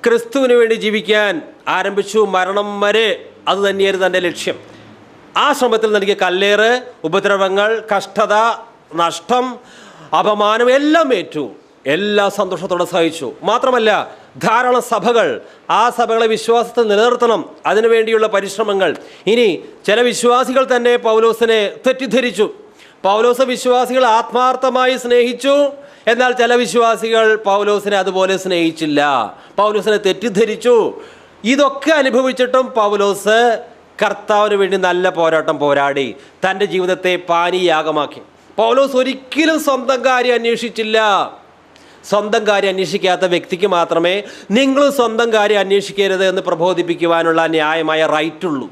ക്രിസ്തുവിന് വേണ്ടി ജീവിക്കാൻ ആരംഭിച്ചു. മരണം വരെ അത് തന്നെയായിരുന്നു തൻ്റെ ലക്ഷ്യം. ആ ശ്രമത്തിൽ തനിക്ക് കല്ലേറ്, ഉപദ്രവങ്ങൾ, കഷ്ടത, നഷ്ടം, അപമാനം എല്ലാം ഏറ്റു. എല്ലാ സന്തോഷത്തോടെ സഹിച്ചു. മാത്രമല്ല, ധാരാളം സഭകൾ, ആ സഭകളെ വിശ്വാസത്തിൽ നിലനിർത്തണം, അതിനുവേണ്ടിയുള്ള പരിശ്രമങ്ങൾ. ഇനി ചില വിശ്വാസികൾ തന്നെ പൗലോസിനെ തെറ്റിദ്ധരിച്ചു. പൗലോസ് വിശ്വാസികൾ ആത്മാർത്ഥമായി സ്നേഹിച്ചു, എന്നാൽ ചില വിശ്വാസികൾ പൗലോസിനെ അതുപോലെ സ്നേഹിച്ചില്ല, പൗലോസിനെ തെറ്റിദ്ധരിച്ചു. ഇതൊക്കെ അനുഭവിച്ചിട്ടും പൗലോസ് കർത്താവിന് വേണ്ടി നല്ല പോരാട്ടം പോരാടി തൻ്റെ ജീവിതത്തെ പാനീയാഗമാക്കി. പൗലോസ് ഒരിക്കലും സ്വന്തം കാര്യം അന്വേഷിച്ചില്ല. സ്വന്തം കാര്യം അന്വേഷിക്കാത്ത വ്യക്തിക്ക് മാത്രമേ നിങ്ങൾ സ്വന്തം കാര്യം അന്വേഷിക്കരുത് എന്ന് പ്രബോധിപ്പിക്കുവാനുള്ള ന്യായമായ റൈറ്റുള്ളൂ.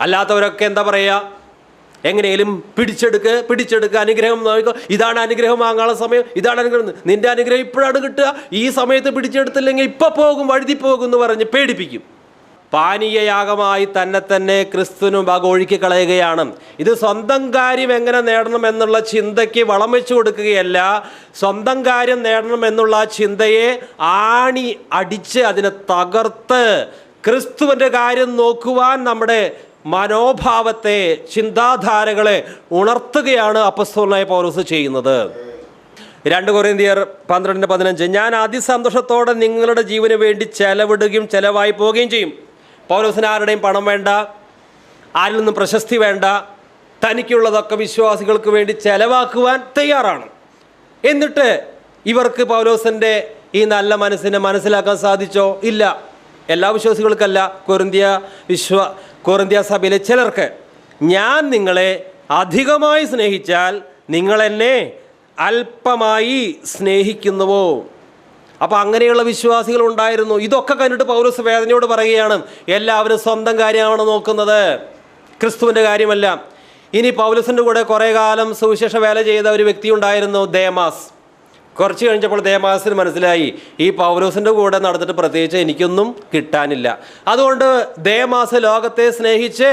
അല്ലാത്തവരൊക്കെ എന്താ പറയുക, എങ്ങനെയും പിടിച്ചെടുക്കുക, അനുഗ്രഹം നോക്കുക, ഇതാണ് അനുഗ്രഹം വാങ്ങാനുള്ള സമയം, ഇതാണ് അനുഗ്രഹം, നിന്റെ അനുഗ്രഹം ഇപ്പോഴാണ് കിട്ടുക, ഈ സമയത്ത് പിടിച്ചെടുത്തില്ലെങ്കിൽ ഇപ്പം പോകും, വഴുതി പോകും എന്ന് പറഞ്ഞ് പേടിപ്പിക്കും. പാനീയയാഗമായി തന്നെ ക്രിസ്തുവിന് ഒഴുക്കി കളയുകയാണ്. ഇത് സ്വന്തം കാര്യം എങ്ങനെ നേടണം എന്നുള്ള ചിന്തയ്ക്ക് വളം വെച്ചു കൊടുക്കുകയല്ല, സ്വന്തം കാര്യം നേടണം എന്നുള്ള ആ ചിന്തയെ ആണി അടിച്ച് അതിനെ തകർത്ത് ക്രിസ്തുവിൻ്റെ കാര്യം നോക്കുവാൻ നമ്മുടെ മനോഭാവത്തെ, ചിന്താധാരകളെ ഉണർത്തുകയാണ് അപ്പോസ്തലനായ പൗലോസ് ചെയ്യുന്നത്. 2 കൊരിന്ത്യർ 12:15 ഞാൻ അതിസന്തോഷത്തോടെ നിങ്ങളുടെ ജീവന് വേണ്ടി ചെലവിടുകയും ചെലവായി പോവുകയും ചെയ്യും. പൗലോസിന് ആരുടെയും പണം വേണ്ട, ആരിൽ നിന്നും പ്രശസ്തി വേണ്ട, തനിക്കുള്ളതൊക്കെ വിശ്വാസികൾക്ക് വേണ്ടി ചെലവാക്കുവാൻ തയ്യാറാണ്. എന്നിട്ട് ഇവർക്ക് പൗലോസിൻ്റെ ഈ നല്ല മനസ്സിനെ മനസ്സിലാക്കാൻ സാധിച്ചോ? ഇല്ല. എല്ലാ വിശ്വാസികൾക്കല്ല, കൊറിന്ത്യ സഭയിലെ ചിലർക്ക്. ഞാൻ നിങ്ങളെ അധികമായി സ്നേഹിച്ചാൽ നിങ്ങൾ എന്നെ അല്പമായി സ്നേഹിക്കുന്നുവോ? അപ്പോൾ അങ്ങനെയുള്ള വിശ്വാസികൾ ഉണ്ടായിരുന്നു. ഇതൊക്കെ കണ്ടിട്ട് പൗലോസ് വേദനയോട് പറയുകയാണ്, എല്ലാവരും സ്വന്തം കാര്യമാണ് നോക്കുന്നത്, ക്രിസ്തുവിൻ്റെ കാര്യമല്ല. ഇനി പൗലോസിൻ്റെ കൂടെ കുറേ കാലം സുവിശേഷ വേല ചെയ്ത ഒരു വ്യക്തി ഉണ്ടായിരുന്നു, ദേമാസ്. കുറച്ച് കഴിഞ്ഞപ്പോൾ ദേമാസിന് മനസ്സിലായി ഈ പൗലോസിൻ്റെ കൂടെ നടന്നിട്ട് പ്രത്യേകിച്ച് എനിക്കൊന്നും കിട്ടാനില്ല. അതുകൊണ്ട് ദേമാസ് ലോകത്തെ സ്നേഹിച്ച്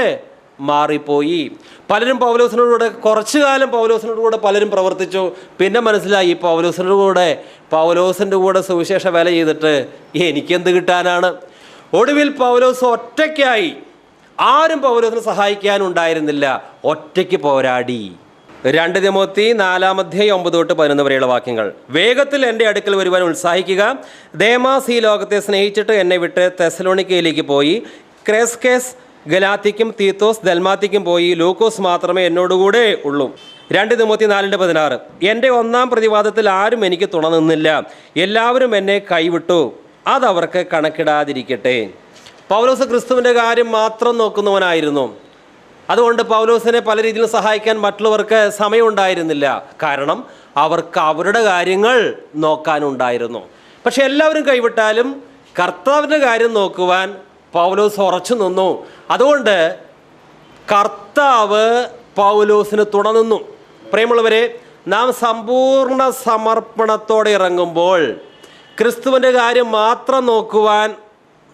മാറിപ്പോയി. പലരും പൗലോസിനോട് കൂടെ കുറച്ചു കാലം പൗലോസിനോട് കൂടെ പലരും പ്രവർത്തിച്ചു. പിന്നെ മനസ്സിലായി പൗലോസിൻ്റെ കൂടെ സുവിശേഷ വേല ചെയ്തിട്ട് എനിക്കെന്ത് കിട്ടാനാണ്. ഒടുവിൽ പൗലോസ് ഒറ്റയ്ക്കായി. ആരും പൗലോസിനെ സഹായിക്കാനുണ്ടായിരുന്നില്ല. ഒറ്റയ്ക്ക് പോരാടി. 2 തിമോത്തി 4:9-11 വരെയുള്ള വാക്യങ്ങൾ. വേഗത്തിൽ എൻ്റെ അടുക്കൽ വരുവാൻ ഉത്സാഹിക്കുക. ദേമാസ് ഈ ലോകത്തെ സ്നേഹിച്ചിട്ട് എന്നെ വിട്ട് തെസലോണിക്കയിലേക്ക് പോയി. ക്രെസ്കേസ് ഗലാത്തിക്കും തീത്തോസ് ദൽമാത്തിക്കും പോയി. ലൂക്കോസ് മാത്രമേ എന്നോടുകൂടെ ഉള്ളൂ. 2 തിമോത്തി 4:16. എൻ്റെ ഒന്നാം പ്രതിവാദത്തിൽ ആരും എനിക്ക് തുണ നിന്നില്ല. എല്ലാവരും എന്നെ കൈവിട്ടു. അതവർക്ക് കണക്കിടാതിരിക്കട്ടെ. പൗലോസ് ക്രിസ്തുവിൻ്റെ കാര്യം മാത്രം നോക്കുന്നവനായിരുന്നു. അതുകൊണ്ട് പൗലോസിനെ പല രീതിയിലും സഹായിക്കാൻ മറ്റുള്ളവർക്ക് സമയമുണ്ടായിരുന്നില്ല. കാരണം അവർക്ക് അവരുടെ കാര്യങ്ങൾ നോക്കാനുണ്ടായിരുന്നു. പക്ഷെ എല്ലാവരും കൈവിട്ടാലും കർത്താവിൻ്റെ കാര്യം നോക്കുവാൻ പൗലോസ് ഉറച്ചു നിന്നു. അതുകൊണ്ട് കർത്താവ് പൗലോസിന് തുണ നിന്നു. പ്രിയമുള്ളവരെ, നാം സമ്പൂർണ്ണ സമർപ്പണത്തോടെ ഇറങ്ങുമ്പോൾ, ക്രിസ്തുവിൻ്റെ കാര്യം മാത്രം നോക്കുവാൻ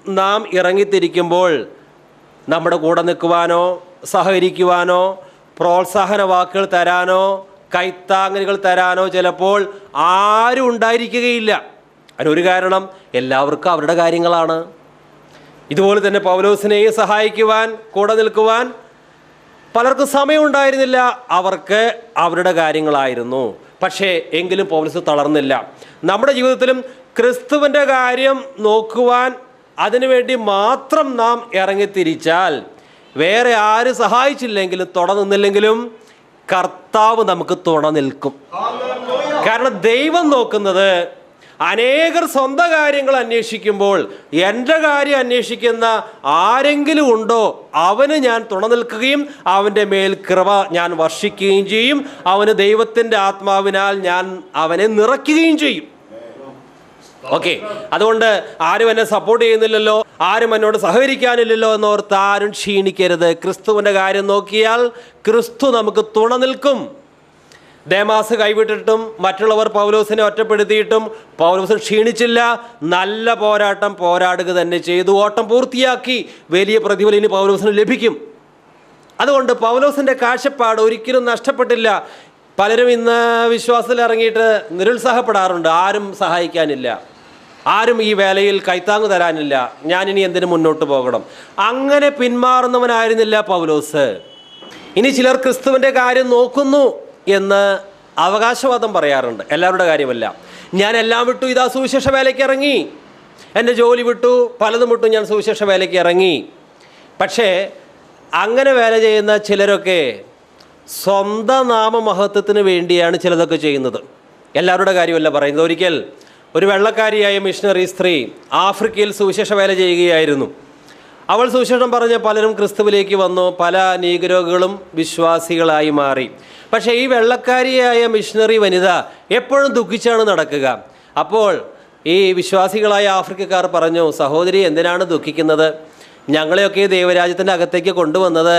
നാം ഇറങ്ങിത്തിരിക്കുമ്പോൾ, നമ്മുടെ കൂടെ നിൽക്കുവാനോ സഹകരിക്കുവാനോ പ്രോത്സാഹന വാക്കുകൾ തരാനോ കൈത്താങ്ങലുകൾ തരാനോ ചിലപ്പോൾ ആരും ഉണ്ടായിരിക്കുകയില്ല. അതിനൊരു കാരണം, എല്ലാവർക്കും അവരുടെ കാര്യങ്ങളാണ്. ഇതുപോലെ തന്നെ പൗലോസിനെയും സഹായിക്കുവാൻ കൂടെ നിൽക്കുവാൻ പലർക്കും സമയമുണ്ടായിരുന്നില്ല. അവർക്ക് അവരുടെ കാര്യങ്ങളായിരുന്നു. പക്ഷേ എങ്കിലും പൗലോസ് തളർന്നില്ല. നമ്മുടെ ജീവിതത്തിലും ക്രിസ്തുവിൻ്റെ കാര്യം നോക്കുവാൻ അതിനുവേണ്ടി മാത്രം നാം ഇറങ്ങിത്തിരിച്ചാൽ, വേറെ ആര് സഹായിച്ചില്ലെങ്കിലും തുണ നിന്നില്ലെങ്കിലും കർത്താവ് നമുക്ക് തുണ നിൽക്കും. കാരണം ദൈവം നോക്കുന്നത് അനേകർ സ്വന്തം കാര്യങ്ങൾ അന്വേഷിക്കുമ്പോൾ എൻ്റെ കാര്യം അന്വേഷിക്കുന്ന ആരെങ്കിലും ഉണ്ടോ അവന് ഞാൻ തുണ നിൽക്കുകയും അവൻ്റെ മേൽ കൃപ ഞാൻ വർഷിക്കുകയും ചെയ്യും. അവന് ദൈവത്തിൻ്റെ ആത്മാവിനാൽ ഞാൻ അവനെ നിറയ്ക്കുകയും ചെയ്യും. ഓക്കെ, അതുകൊണ്ട് ആരും എന്നെ സപ്പോർട്ട് ചെയ്യുന്നില്ലല്ലോ, ആരും എന്നോട് സഹകരിക്കാനില്ലല്ലോ എന്നോർത്ത് ആരും ക്ഷീണിക്കരുത്. ക്രിസ്തുവിൻ്റെ കാര്യം നോക്കിയാൽ ക്രിസ്തു നമുക്ക് തുണ നിൽക്കും. ദേമാസ് കൈവിട്ടിട്ടും മറ്റുള്ളവർ പൗലോസിനെ ഒറ്റപ്പെടുത്തിയിട്ടും പൗലോസ് ക്ഷീണിച്ചില്ല. നല്ല പോരാട്ടം പോരാടുക തന്നെ ചെയ്തു. ഓട്ടം പൂർത്തിയാക്കി. വലിയ പ്രതിഫലം ഇനി പൗലോസിന് ലഭിക്കും. അതുകൊണ്ട് പൗലോസിൻ്റെ കാഴ്ചപ്പാട് ഒരിക്കലും നഷ്ടപ്പെട്ടില്ല. പലരും ഇന്ന് വിശ്വാസത്തിൽ ഇറങ്ങിയിട്ട് നിരുത്സാഹപ്പെടാറുണ്ട്. ആരും സഹായിക്കാനില്ല, ആരും ഈ വേലയിൽ കൈത്താങ്ങ് തരാനില്ല, ഞാനിനി എന്തിനു മുന്നോട്ട് പോകണം. അങ്ങനെ പിന്മാറുന്നവനായിരുന്നില്ല പൗലോസ്. ഇനി ചിലർ ക്രിസ്തുവിൻ്റെ കാര്യം നോക്കുന്നു എന്ന് അവകാശവാദം പറയാറുണ്ട്. എല്ലാവരുടെ കാര്യമല്ല. ഞാൻ എല്ലാം വിട്ടു, ഇതാ സുവിശേഷ വേലയ്ക്ക് ഇറങ്ങി, എൻ്റെ ജോലി വിട്ടു, പലതും വിട്ടു, ഞാൻ സുവിശേഷ വേലയ്ക്ക് ഇറങ്ങി. പക്ഷേ അങ്ങനെ വേല ചെയ്യുന്ന ചിലരൊക്കെ സ്വന്തം നാമമഹത്വത്തിന് വേണ്ടിയാണ് ചിലതൊക്കെ ചെയ്യുന്നത്. എല്ലാവരുടെ കാര്യമല്ല പറയുന്നത്. ഒരിക്കൽ ഒരു വെള്ളക്കാരിയായ മിഷണറി സ്ത്രീ ആഫ്രിക്കയിൽ സുവിശേഷ വേല ചെയ്യുകയായിരുന്നു. അവൾ സുവിശേഷം പറഞ്ഞ് പലരും ക്രിസ്തുവിലേക്ക് വന്നു. പല നീഗ്രോകളും വിശ്വാസികളായി മാറി. പക്ഷേ ഈ വെള്ളക്കാരിയായ മിഷണറി വനിത എപ്പോഴും ദുഃഖിച്ചാണ് നടക്കുക. അപ്പോൾ ഈ വിശ്വാസികളായ ആഫ്രിക്കക്കാർ പറഞ്ഞു, സഹോദരി എന്തിനാണ് ദുഃഖിക്കുന്നത്? ഞങ്ങളെയൊക്കെ ദൈവരാജ്യത്തിൻ്റെ അകത്തേക്ക് കൊണ്ടുവന്നത്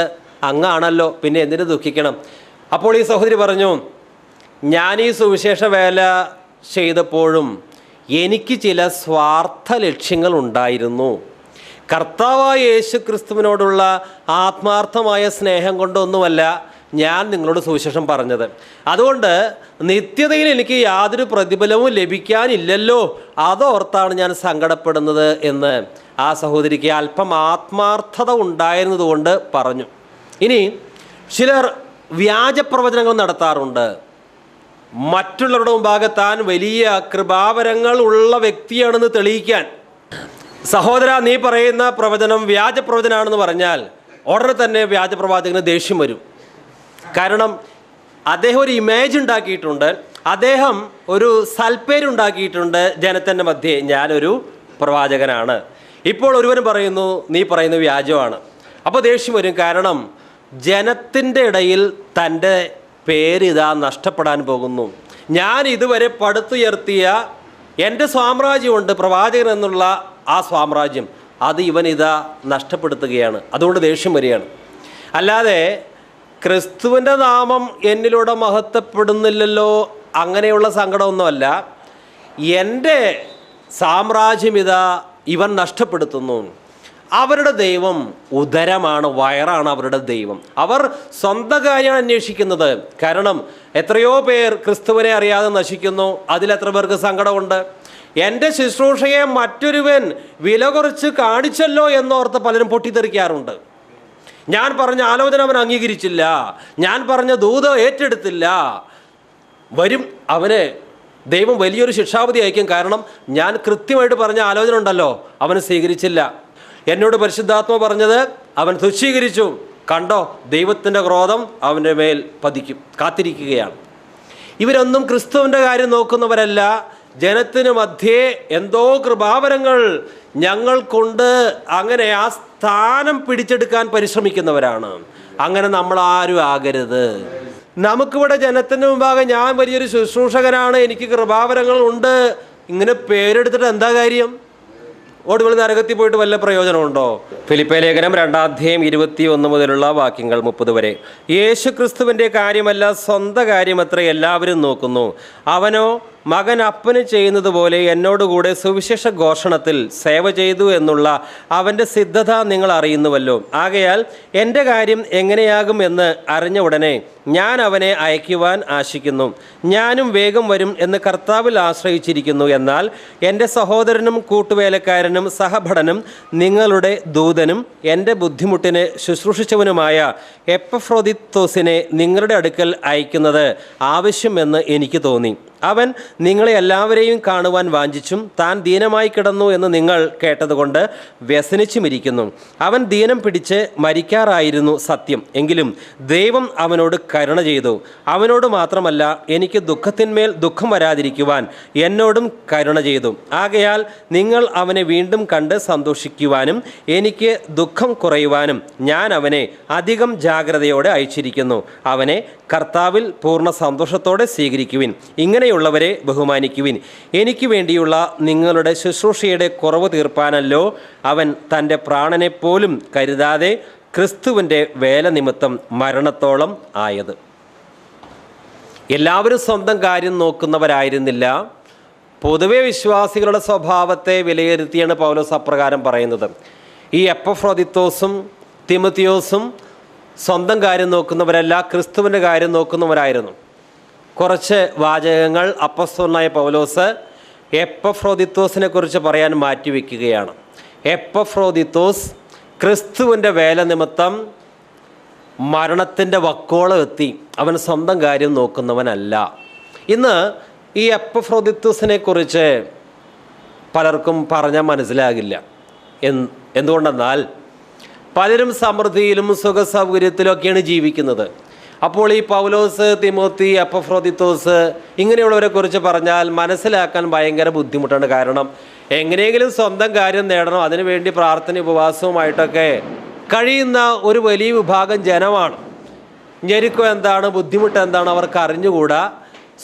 അങ്ങാണല്ലോ, പിന്നെ എന്തിനു ദുഃഖിക്കണം? അപ്പോൾ ഈ സഹോദരി പറഞ്ഞു, ഞാൻ ഈ സുവിശേഷ വേല ചെയ്തപ്പോഴും എനിക്ക് ചില സ്വാർത്ഥ ലക്ഷ്യങ്ങൾ ഉണ്ടായിരുന്നു. കർത്താവായ യേശു ക്രിസ്തുവിനോടുള്ള ആത്മാർത്ഥമായ സ്നേഹം കൊണ്ടൊന്നുമല്ല ഞാൻ നിങ്ങളോട് സുവിശേഷം പറഞ്ഞത്. അതുകൊണ്ട് നിത്യതയിൽ എനിക്ക് യാതൊരു പ്രതിഫലവും ലഭിക്കാനില്ലല്ലോ, അതോർത്താണ് ഞാൻ സങ്കടപ്പെടുന്നത് എന്ന് ആ സഹോദരിക്ക് അല്പം ആത്മാർത്ഥത ഉണ്ടായിരുന്നതുകൊണ്ട് പറഞ്ഞു. ഇനി ചിലർ വ്യാജപ്രവചനങ്ങൾ നടത്താറുണ്ട്. മറ്റുള്ളവരുടെ മുമ്പാകെ താൻ വലിയ കൃപാവരങ്ങൾ ഉള്ള വ്യക്തിയാണെന്ന് തെളിയിക്കാൻ. സഹോദര, നീ പറയുന്ന പ്രവചനം വ്യാജപ്രവചനമാണെന്ന് പറഞ്ഞാൽ ഉടനെ തന്നെ വ്യാജപ്രവാചകന് ദേഷ്യം വരും. കാരണം അദ്ദേഹം ഒരു ഇമേജ് ഉണ്ടാക്കിയിട്ടുണ്ട്, അദ്ദേഹം ഒരു സൽപ്പേരുണ്ടാക്കിയിട്ടുണ്ട് ജനത്തിൻ്റെ മധ്യേ, ഞാനൊരു പ്രവാചകനാണ്. ഇപ്പോൾ ഒരുവരും പറയുന്നു നീ പറയുന്നത് വ്യാജമാണ്. അപ്പോൾ ദേഷ്യം വരും. കാരണം ജനത്തിൻ്റെ ഇടയിൽ തൻ്റെ പേരിതാ നഷ്ടപ്പെടാൻ പോകുന്നു. ഞാൻ ഇതുവരെ പടുത്തുയർത്തിയ എൻ്റെ സാമ്രാജ്യമുണ്ട്, പ്രവാചകൻ എന്നുള്ള ആ സാമ്രാജ്യം, അത് ഇവനിതാ നഷ്ടപ്പെടുത്തുകയാണ്. അതുകൊണ്ട് ദേഷ്യം വരികയാണ്. അല്ലാതെ ക്രിസ്തുവിൻ്റെ നാമം എന്നിലൂടെ മഹത്വപ്പെടുന്നില്ലല്ലോ അങ്ങനെയുള്ള സങ്കടമൊന്നുമല്ല. എൻ്റെ സാമ്രാജ്യമിതാ ഇവൻ നഷ്ടപ്പെടുത്തുന്നു. അവരുടെ ദൈവം ഉദരമാണ്, വയറാണ് അവരുടെ ദൈവം. അവർ സ്വന്തം കാര്യമാണ് അന്വേഷിക്കുന്നത്. കാരണം എത്രയോ പേർ ക്രിസ്തുവിനെ അറിയാതെ നശിക്കുന്നു. അതിലെത്ര പേർക്ക് സങ്കടമുണ്ട്? എൻ്റെ ശുശ്രൂഷയെ മറ്റൊരുവൻ വില കുറച്ച് കാണിച്ചല്ലോ എന്നോർത്ത് പലരും പൊട്ടിത്തെറിക്കാറുണ്ട്. ഞാൻ പറഞ്ഞ ആലോചന അവൻ അംഗീകരിച്ചില്ല, ഞാൻ പറഞ്ഞ ദൂത് ഏറ്റെടുത്തില്ല, വരും അവന് ദൈവം വലിയൊരു ശിക്ഷാവിധി അയക്കും. കാരണം ഞാൻ കൃത്യമായിട്ട് പറഞ്ഞ ആലോചന ഉണ്ടല്ലോ, അവന് സ്വീകരിച്ചില്ല. എന്നോട് പരിശുദ്ധാത്മ പറഞ്ഞത് അവൻ തുച്ഛീകരിച്ചു. കണ്ടോ, ദൈവത്തിൻ്റെ ക്രോധം അവൻ്റെ മേൽ പതിക്കും. കാത്തിരിക്കുകയാണ്. ഇവരൊന്നും ക്രിസ്തുവിൻ്റെ കാര്യം നോക്കുന്നവരല്ല. ജനത്തിന് മധ്യേ എന്തോ കൃപാവരങ്ങൾ ഞങ്ങൾക്കുണ്ട്, അങ്ങനെ ആ സ്ഥാനം പിടിച്ചെടുക്കാൻ പരിശ്രമിക്കുന്നവരാണ്. അങ്ങനെ നമ്മൾ ആരും ആകരുത്. നമുക്കിവിടെ ജനത്തിന് മുമ്പാകെ ഞാൻ വലിയൊരു ശുശ്രൂഷകനാണ്, എനിക്ക് കൃപാവരങ്ങൾ ഉണ്ട്, ഇങ്ങനെ പേരെടുത്തിട്ട് എന്താ കാര്യം? ഒടുവിൽ നരകത്തിൽ പോയിട്ട് വല്ല പ്രയോജനമുണ്ടോ? ഫിലിപ്പി ലേഖനം 2:21 മുതലുള്ള വാക്യങ്ങൾ 30 വരെ. യേശു ക്രിസ്തുവിൻ്റെ കാര്യമല്ല, സ്വന്തം കാര്യമത്ര എല്ലാവരും നോക്കുന്നു. അവനോ മകൻ അപ്പന് ചെയ്യുന്നത് പോലെ എന്നോടുകൂടെ സുവിശേഷ ഘോഷണത്തിൽ സേവ ചെയ്തു എന്നുള്ള അവൻ്റെ സിദ്ധത നിങ്ങൾ അറിയുന്നുവല്ലോ. ആകയാൽ എൻ്റെ കാര്യം എങ്ങനെയാകും എന്ന് അറിഞ്ഞ ഉടനെ ഞാൻ അവനെ അയക്കുവാൻ ആശിക്കുന്നു. ഞാനും വേഗം വരും എന്ന് കർത്താവിൽ ആശ്രയിച്ചിരിക്കുന്നു. എന്നാൽ എൻ്റെ സഹോദരനും കൂട്ടുവേലക്കാരനും സഹഭടനും നിങ്ങളുടെ ദൂതനും എൻ്റെ ബുദ്ധിമുട്ടിന് ശുശ്രൂഷിച്ചവനുമായ എപ്പഫ്രോദിത്തോസിനെ നിങ്ങളുടെ അടുക്കൽ അയക്കുന്നത് ആവശ്യമെന്ന് എനിക്ക് തോന്നി. അവൻ നിങ്ങളെ എല്ലാവരെയും കാണുവാൻ വാഞ്ചിച്ചും താൻ ദീനമായി കിടന്നു എന്ന് നിങ്ങൾ കേട്ടതുകൊണ്ട് വ്യസനിച്ചുമിരിക്കുന്നു. അവൻ ദീനം പിടിച്ച് മരിക്കാറായിരുന്നു സത്യം. എങ്കിലും ദൈവം അവനോട് കരുണ ചെയ്തു. അവനോട് മാത്രമല്ല, എനിക്ക് ദുഃഖത്തിന്മേൽ ദുഃഖം വരാതിരിക്കുവാൻ എന്നോടും കരുണ ചെയ്തു. ആകയാൽ നിങ്ങൾ അവനെ വീണ്ടും കണ്ട് സന്തോഷിക്കുവാനും എനിക്ക് ദുഃഖം കുറയുവാനും ഞാൻ അവനെ അധികം ജാഗ്രതയോടെ അയച്ചിരിക്കുന്നു. അവനെ കർത്താവിൽ പൂർണ്ണ സന്തോഷത്തോടെ സ്വീകരിക്കുവിൻ. ഇങ്ങനെയുള്ളവരെ ബഹുമാനിക്കുവിൻ. എനിക്ക് വേണ്ടിയുള്ള നിങ്ങളുടെ ശുശ്രൂഷയുടെ കുറവ് തീർപ്പാനല്ലോ അവൻ തൻ്റെ പ്രാണനെപ്പോലും കരുതാതെ ക്രിസ്തുവിൻ്റെ വേല നിമിത്തം മരണത്തോളം ആയത്. എല്ലാവരും സ്വന്തം കാര്യം നോക്കുന്നവരായിരുന്നില്ല. പൊതുവെ വിശ്വാസികളുടെ സ്വഭാവത്തെ വിലയിരുത്തിയാണ് പൗലോസ് അപ്രകാരം പറയുന്നത്. ഈ എപ്പഫ്രോദിത്തോസും തിമോത്തിയോസും സ്വന്തം കാര്യം നോക്കുന്നവരല്ല, ക്രിസ്തുവിൻ്റെ കാര്യം നോക്കുന്നവരായിരുന്നു. കുറച്ച് വാചകങ്ങൾ അപ്പസ്തലനായ പൗലോസ് എപ്പഫ്രോദിത്തോസിനെ കുറിച്ച് പറയാൻ മാറ്റിവെക്കുകയാണ്. എപ്പഫ്രോദിത്തോസ് ക്രിസ്തുവിൻ്റെ വേല നിമിത്തം മരണത്തിൻ്റെ വക്കോളം എത്തി. അവൻ സ്വന്തം കാര്യം നോക്കുന്നവനല്ല. ഇന്ന് ഈ എപ്പഫ്രോദിത്തോസിനെ കുറിച്ച് പലർക്കും പറഞ്ഞാൽ മനസ്സിലാകില്ല. എന്തുകൊണ്ടെന്നാൽ പലരും സമൃദ്ധിയിലും സുഖസൗകര്യത്തിലൊക്കെയാണ് ജീവിക്കുന്നത്. അപ്പോൾ ഈ പൗലോസ്, തിമോത്തി, എപ്പഫ്രോദിത്തോസ് ഇങ്ങനെയുള്ളവരെ കുറിച്ച് പറഞ്ഞാൽ മനസ്സിലാക്കാൻ ഭയങ്കര ബുദ്ധിമുട്ടാണ്. കാരണം എങ്ങനെയെങ്കിലും സ്വന്തം കാര്യം നേടണം, അതിനുവേണ്ടി പ്രാർത്ഥന ഉപവാസവുമായിട്ടൊക്കെ കഴിയുന്ന ഒരു വലിയ വിഭാഗം ജനമാണ്. ഞെരുക്കം എന്താണ്, ബുദ്ധിമുട്ട് എന്താണ് അവർക്ക് അറിഞ്ഞുകൂടാ,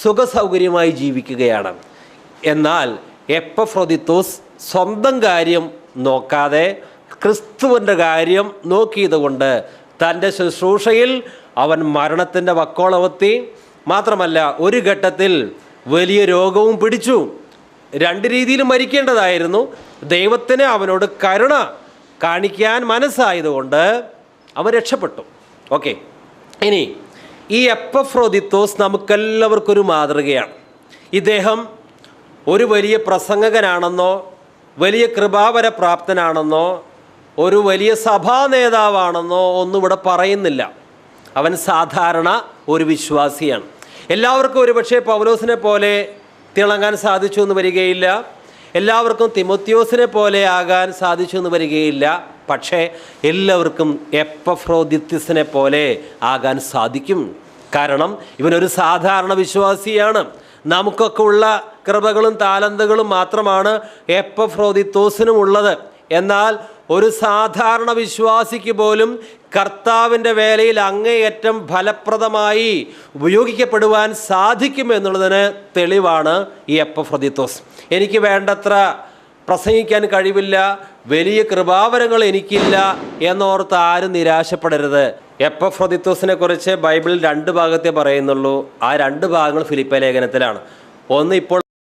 സുഖസൗകര്യമായി ജീവിക്കുകയാണ്. എന്നാൽ എപ്പഫ്രോദിത്തോസ് സ്വന്തം കാര്യം നോക്കാതെ ക്രിസ്തുവിൻ്റെ കാര്യം നോക്കിയത് കൊണ്ട് തൻ്റെ ശുശ്രൂഷയിൽ അവൻ മരണത്തിൻ്റെ വക്കോളമെത്തി. മാത്രമല്ല, ഒരു ഘട്ടത്തിൽ വലിയ രോഗവും പിടിച്ചു. രണ്ട് രീതിയിലും മരിക്കേണ്ടതായിരുന്നു. ദൈവത്തിന് അവനോട് കരുണ കാണിക്കാൻ മനസ്സായതുകൊണ്ട് അവൻ രക്ഷപ്പെട്ടു. ഓക്കെ, ഇനി ഈ എപ്പഫ്രോദിത്തോസ് നമുക്കെല്ലാവർക്കൊരു മാതൃകയാണ്. ഇദ്ദേഹം ഒരു വലിയ പ്രസംഗകനാണെന്നോ വലിയ കൃപാവര പ്രാപ്തനാണെന്നോ ഒരു വലിയ സഭാ നേതാവാണെന്നോ ഒന്നും ഇവിടെ പറയുന്നില്ല. അവൻ സാധാരണ ഒരു വിശ്വാസിയാണ്. എല്ലാവർക്കും ഒരുപക്ഷെ പൗലോസിനെ പോലെ തിളങ്ങാൻ സാധിച്ചു എന്ന് വരികയില്ല, എല്ലാവർക്കും തിമോത്തിയോസിനെ പോലെ ആകാൻ സാധിച്ചു എന്ന് വരികയില്ല. പക്ഷേ എല്ലാവർക്കും എപ്പഫ്രോദിത്തോസിനെ പോലെ ആകാൻ സാധിക്കും. കാരണം ഇവനൊരു സാധാരണ വിശ്വാസിയാണ്. നമുക്കൊക്കെ ഉള്ള കൃപകളും താലന്തുകളും മാത്രമാണ് എപ്പഫ്രോദിത്തോസിനും ഉള്ളത്. എന്നാൽ ഒരു സാധാരണ വിശ്വാസിക്ക് പോലും കർത്താവിൻ്റെ വേലയിൽ അങ്ങേയറ്റം ഫലപ്രദമായി ഉപയോഗിക്കപ്പെടുവാൻ സാധിക്കുമെന്നുള്ളതിന് തെളിവാണ് ഈ എപ്പഫ്രോദിത്തോസ്. എനിക്ക് വേണ്ടത്ര പ്രസംഗിക്കാൻ കഴിവില്ല, വലിയ കൃപാവരങ്ങൾ എനിക്കില്ല എന്നോർത്ത് ആരും നിരാശപ്പെടരുത്. എപ്പഫ്രോദിത്തോസിനെ കുറിച്ച് ബൈബിളിൽ 2 ഭാഗത്തെ പറയുന്നുള്ളൂ. ആ 2 ഭാഗങ്ങൾ ഫിലിപ്പി ലേഖനത്തിലാണ്. ഒന്ന് ഇപ്പോൾ